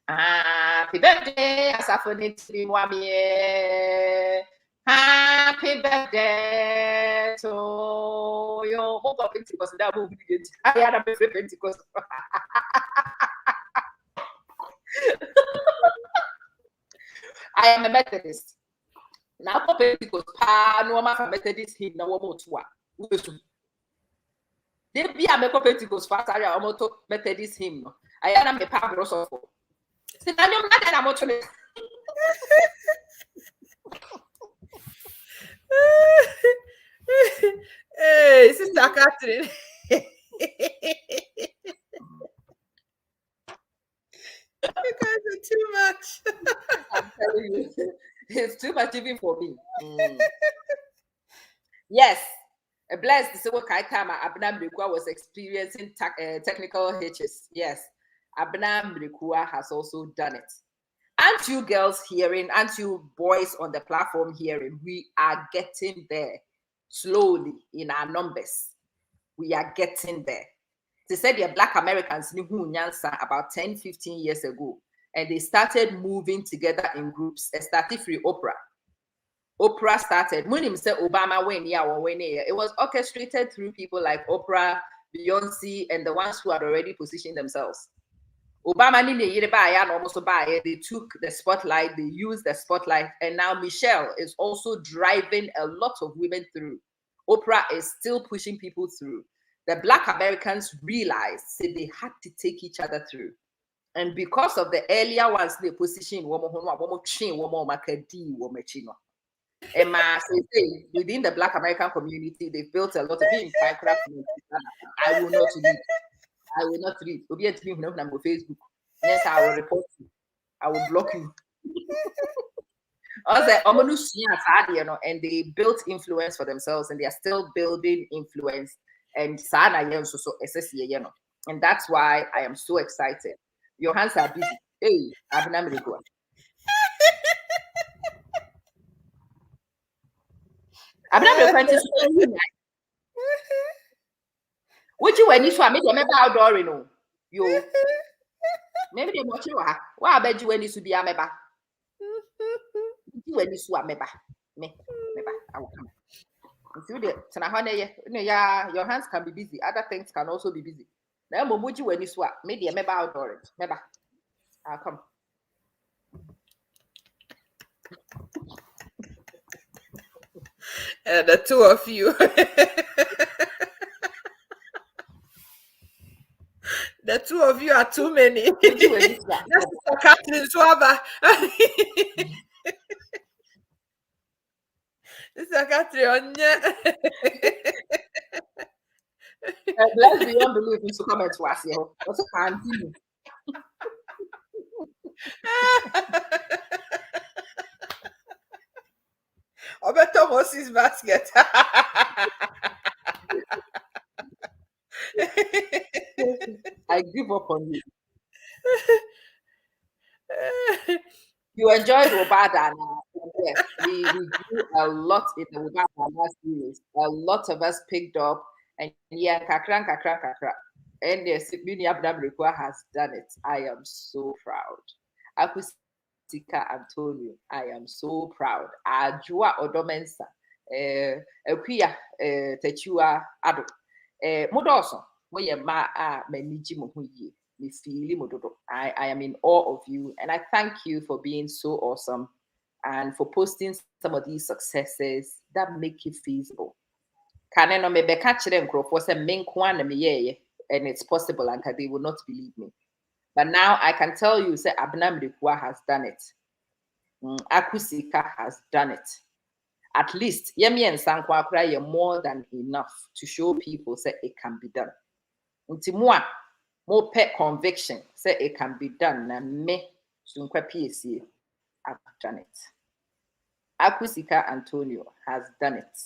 Happy birthday, Asafoni Tiwamie. Happy birthday to you. What about Pentecost? That will be good. I had a birthday Pentecost. I am a Methodist. Now, for Pentecost, no matter Methodist hymn, no more to they be a make Pentecost fast. I am to Methodist hymn. I am a power of. See, I know that I'm not. Hey, Sister Catherine. You guys are too much. I'm telling you, it's too much even for me. Yes, a blessed so what time Abnam Rikwa was experiencing technical hitches. Yes, Abnam Rikwa has also done it. Aren't you girls hearing? Aren't you boys on the platform hearing? We are getting there slowly in our numbers. We are getting there. They said the Black Americans knew Nyansa about 10, 15 years ago, and they started moving together in groups. It started free Oprah. Oprah started. When he said Obama win, it was orchestrated through people like Oprah, Beyonce, and the ones who had already positioned themselves. Obama they took the spotlight, they used the spotlight, and now Michelle is also driving a lot of women through. Oprah is still pushing people through. The Black Americans realized they had to take each other through. And because of the earlier ones, they positioned within the Black American community, they've built a lot of Minecraft. I will not read. I will not read. On Facebook. Yes, I will report you. I will block you. And they built influence for themselves, and they are still building influence. And that's why I am so excited. Your hands are busy. Hey, would you when you swam me about Dorino? You maybe they watch you. Why I bet you when you should be a meba? You when you swam meba. Me, I will come. Your hands can be busy. Other things can also be busy. Now, Momuji when you swap, maybe a meba outdoor it. Meba, I'll come. The two of you. The two of you are too many. That's Catherine Swaba. This is Catherine. Bless beyond belief into comment to us here. What's a canteen? I bet Thomas's basket. I give up on you. You enjoyed Robada now. Yes, we do a lot in the Robada series. A lot of us picked up, and yeah, kakra. And yes, Mini Abdam Rekwa has done it. I am so proud. Akusika Antonio, I am so proud. Ajua Odomensa, Ekuya, Techua Ado, Modoso, Moya Ma Meniji Mohuye. I am in awe of you, and I thank you for being so awesome and for posting some of these successes that make it feasible. And it's possible, and they will not believe me. But now I can tell you, say Abnam Rikwa has done it. Akusika has done it. At least Yemi and Sankwa cry more than enough to show people say it can be done. Untimwa more pet conviction say it can be done. Na me sunkwa PSC, I've done it. Akusika Antonio has done it.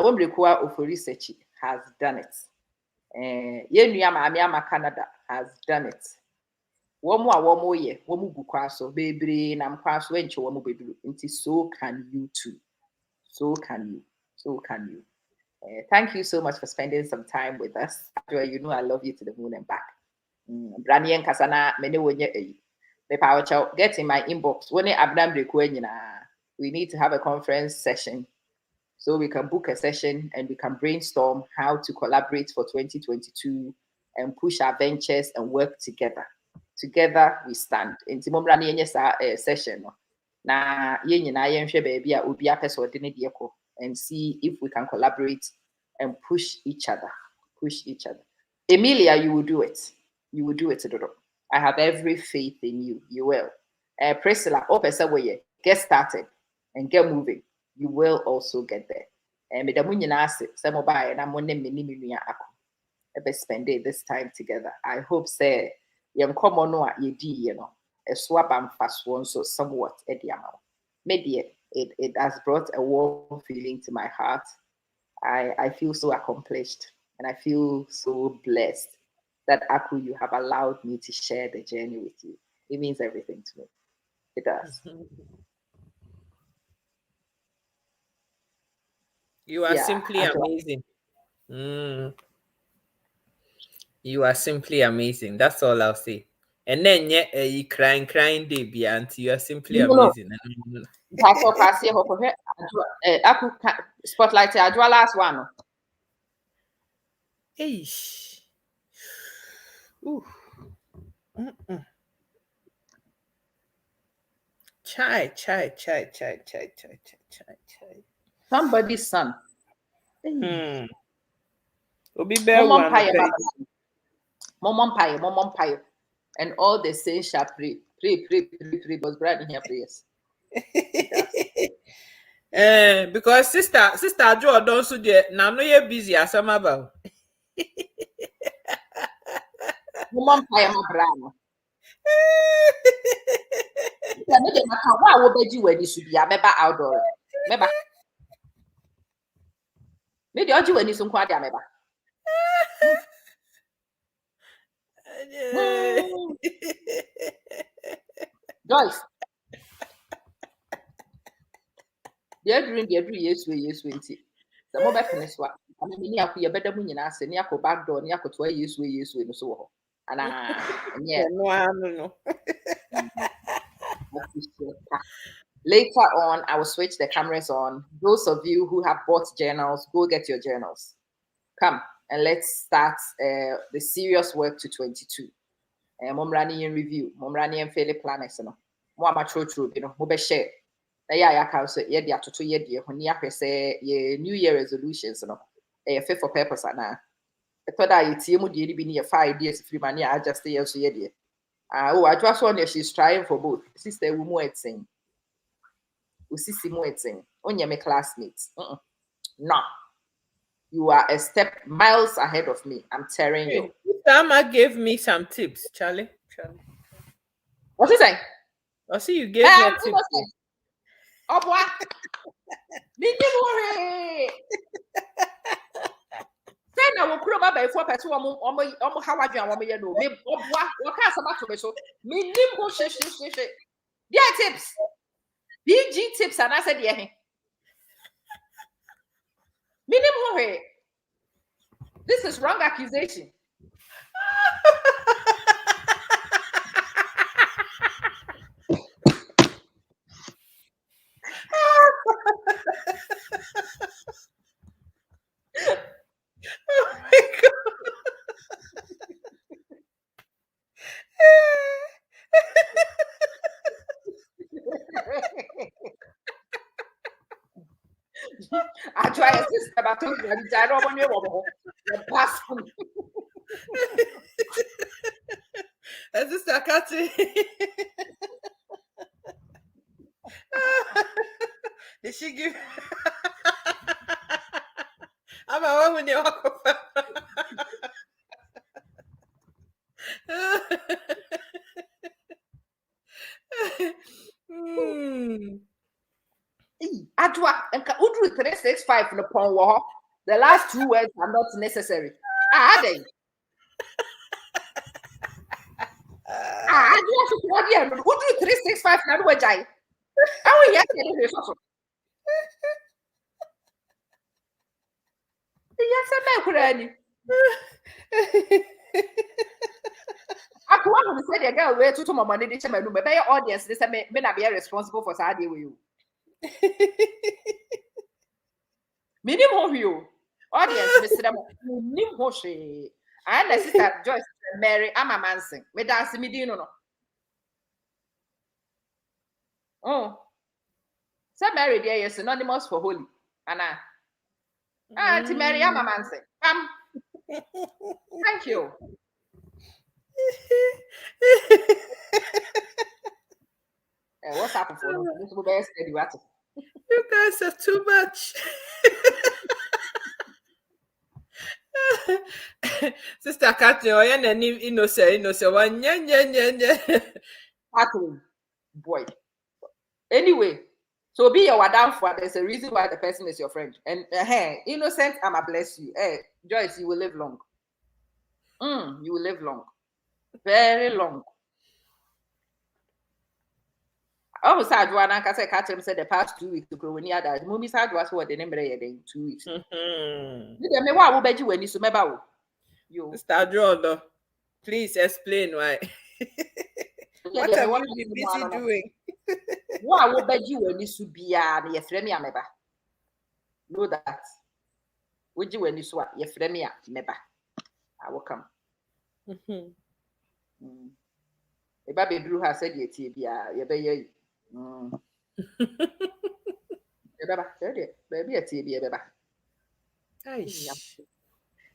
won't require for research has done it. Ama Canada has done it. Womo ye, womu bukwaso, baby, nam kwaso, encho womu baby. So can you too. So can you. So can you. Thank you so much for spending some time with us. You know I love you to the moon and back. Brani and Kasana, many wonye the power chow. Get in my inbox. When Abdam we need to have a conference session so we can book a session and we can brainstorm how to collaborate for 2022 and push our ventures and work together. Together we stand. In Timomrani session. Na baby and see if we can collaborate and push each other. Push each other. Emilia, you will do it. You will do it, Dodo. I have every faith in you. You will. Priscilla, get started and get moving. You will also get there. And spend this time together. I hope say a swap and fast one so somewhat maybe it has brought a warm feeling to my heart. I feel so accomplished and I feel so blessed that Aku, you have allowed me to share the journey with you. It means everything to me. It does. You are simply amazing. You are simply amazing. That's all I'll say. And then you crying baby, and you are simply amazing. Aku spotlight Ajwa last one. Eish. Ooh. Chai. Somebody's son. Mom pie. And all the saints shall pray. Pray. Was Brad here prayers. Because sister Joe don't so now no you're busy as I'm about. Mom pie my brand. Why would you when you should be a member outdoor? Member. Maybe I'll do when you some quite a member. Joyce. They're doing yes, the mobile finish what. I mean, you better when you ask, and you go back door, and you go to yes, no so. And yeah, no. Later on, I will switch the cameras on. Those of you who have bought journals, go get your journals. Come and let's start the serious work to 22. Mom running in review, mom running and fairly planners, more mature true, mobile share. Yeah, I say, yeah, to 2 years, when you say, New Year resolutions, fit for purpose. And I thought I team did be near 5 years free money. I just stay also, yeah. I just wonder she's trying for both. Sister, we more saying. Usisi Moeting, only my classmates. No, you are a step miles ahead of me. I'm telling you. Sama gave me some tips, Charlie. What is it? I see you gave her tips. Oh, what? Did you worry? Then I will put up by 4 person. How are you? I'm going to know. Me, what can't somebody so? Me, nimbo, she. Yeah, tips. BG tips, and I said, yeah. Minimum. This is wrong accusation. Oh my God. I try a system about to I don't want you pass. Sister Cathy. Did she give? I'm a woman. You walk Adwa and Udru Teresa 365 no pon wo. The last 2 words are not necessary. They. I do what you do 365 na do jai. I will yes so. Yes, I know. I want to say the girl where to my money, the chairman, but by audience, this may not be responsible for Saturday with you. Minimum you. Audience, Mr. Nim Hoshi. And the sister Joyce Mary Ama Manson. We dance me no. Oh. So Mary, dear, is synonymous for holy. Anna. Auntie Mary Ama Manson. Thank you. What's happened for you guys are too much. Sister Catherine, I am innocent. One, Catherine, boy. Anyway, so be your down for. There's a reason why the person is your friend. And hey, innocent, I'ma bless you. Hey, Joyce, you will live long. You will live long, very long. Oh, sad one. I say, Catherine said the past 2 weeks to grow near that. Mummy sad was what the name in 2 weeks. You me what will bet you when you remember you. Mr. John, please explain why. What have you been busy doing? What will bet you when you should be a friend? Know that. Would you when you swap your friend? Never. I will come. The baby Drew has said, "Ye tibia, ye baby." Baby, a tibia, baby.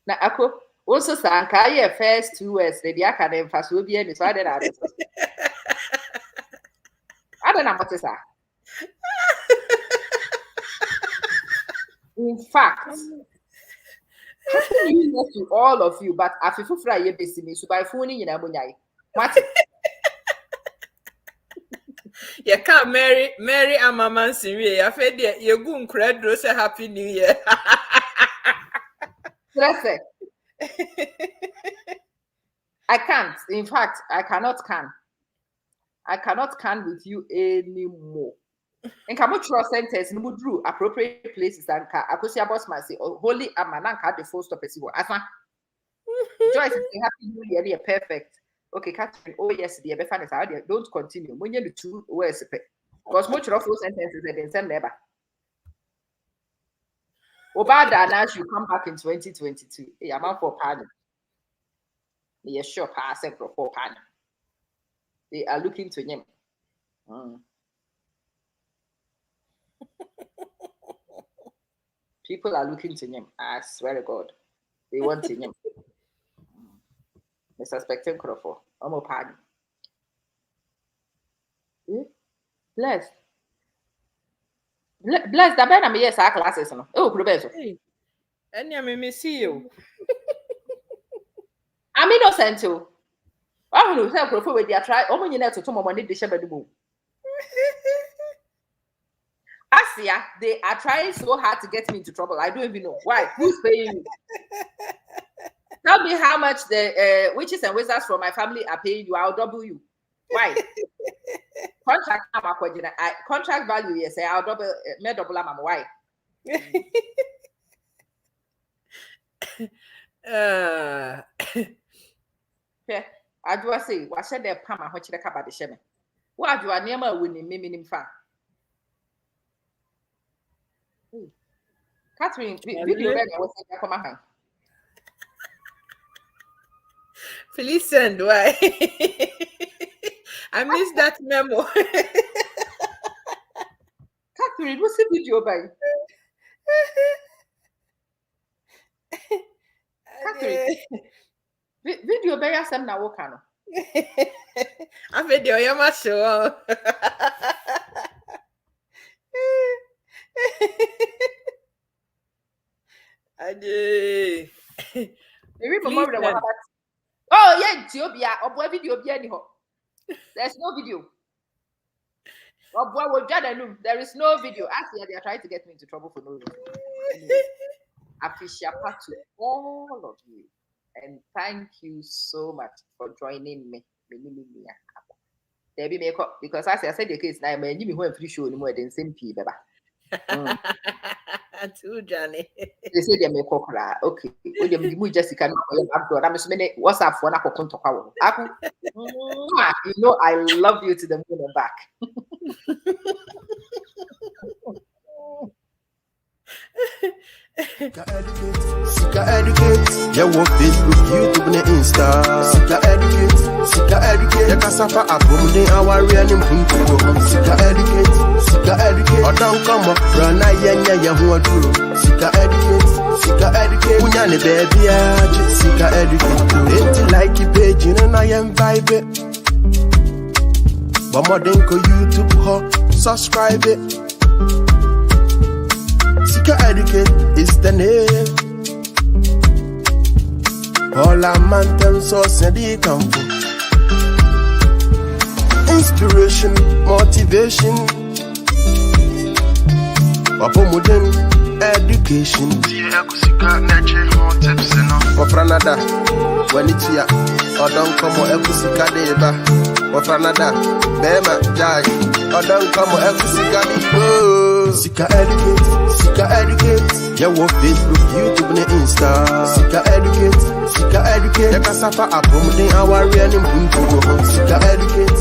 Now, Ako also sank. I first 2 words. The academy fast will be any so I don't know what to say. In fact, to all of you, but if you fry your business, so by phoning in Abunyai. What? You can't marry Ama Manson. I fed you go incredible. Say Happy New Year. I can't. In fact, I cannot can. I cannot can with you anymore. And come trust sentence, no drew appropriate places and Akosia boss might say, oh, holy Amananka, the full stop as you were. Joyce is Happy New Year, they are perfect. Okay, Catherine, oh yes, the Befan is out there. Don't continue. When you do 2 words, because much of those sentences are the same never. Obada now should come back in 2022. Hey, I'm out for pardon. They are sure passing for pardon. They are looking to him. People are looking to him. I swear to God. They want him. They're suspecting Crawford. I'm a pardon. Bless. Bless the Ben. I'm yes, our classes. Oh, Crubezo. And I may see you. I'm innocent too. I will say Crawford with their try. Oh, you know, to tomorrow morning, the shepherd boom. Asia, they are trying so hard to get me into trouble. I don't even know why. Who's paying you? Tell me how much the witches and wizards from my family are paying you. I'll double you. Why? Contract value, yes. I'll double. Me double am. Why? Okay. I do say, what said the Pama? What should I cover the shame? What do I never win me fan? Catherine, video was Please send why. I missed that memo. Catherine, what's the video by? Catherine, video by us and now can. I video you must show. I do. Oh, yeah, Ethiopia. Or boy video be anyhow. There's no video. Or boy, there is no video. Actually, they are trying to get me into trouble for no reason. Appreciate to all of you. And thank you so much for joining me. There be make up because as I said the case now, man, you me free show no more than same pee, baba. Too Johnny. They say they make up okay. We them Jessica no abroad. I'm so many WhatsApp for na kokonto kwa. You know I love you to the moon and back. Sika educate, yeah, walk Facebook, YouTube, and Insta. Sika educate, yeah, Casafa, Abum, our real impunto. Sika educate, or don't come up, run, yeah, who are true. Sika educate, Unyani, baby, Sika educate. Ain't like a page, you know, I am vibe. But more than YouTube, subscribe it. Sika educate is the name. All our man source and they come from inspiration, motivation, Wapomuden education. Wafranada, when it's here, or don't come or Ekusika deba. Wafranada, Bema, Jai, or don't come or Ekusika deba. Sika educate, yeah, walk Facebook, YouTube, and Insta. Sika educate, yeah, Casafa, Abum, our real impunto. Sika educate.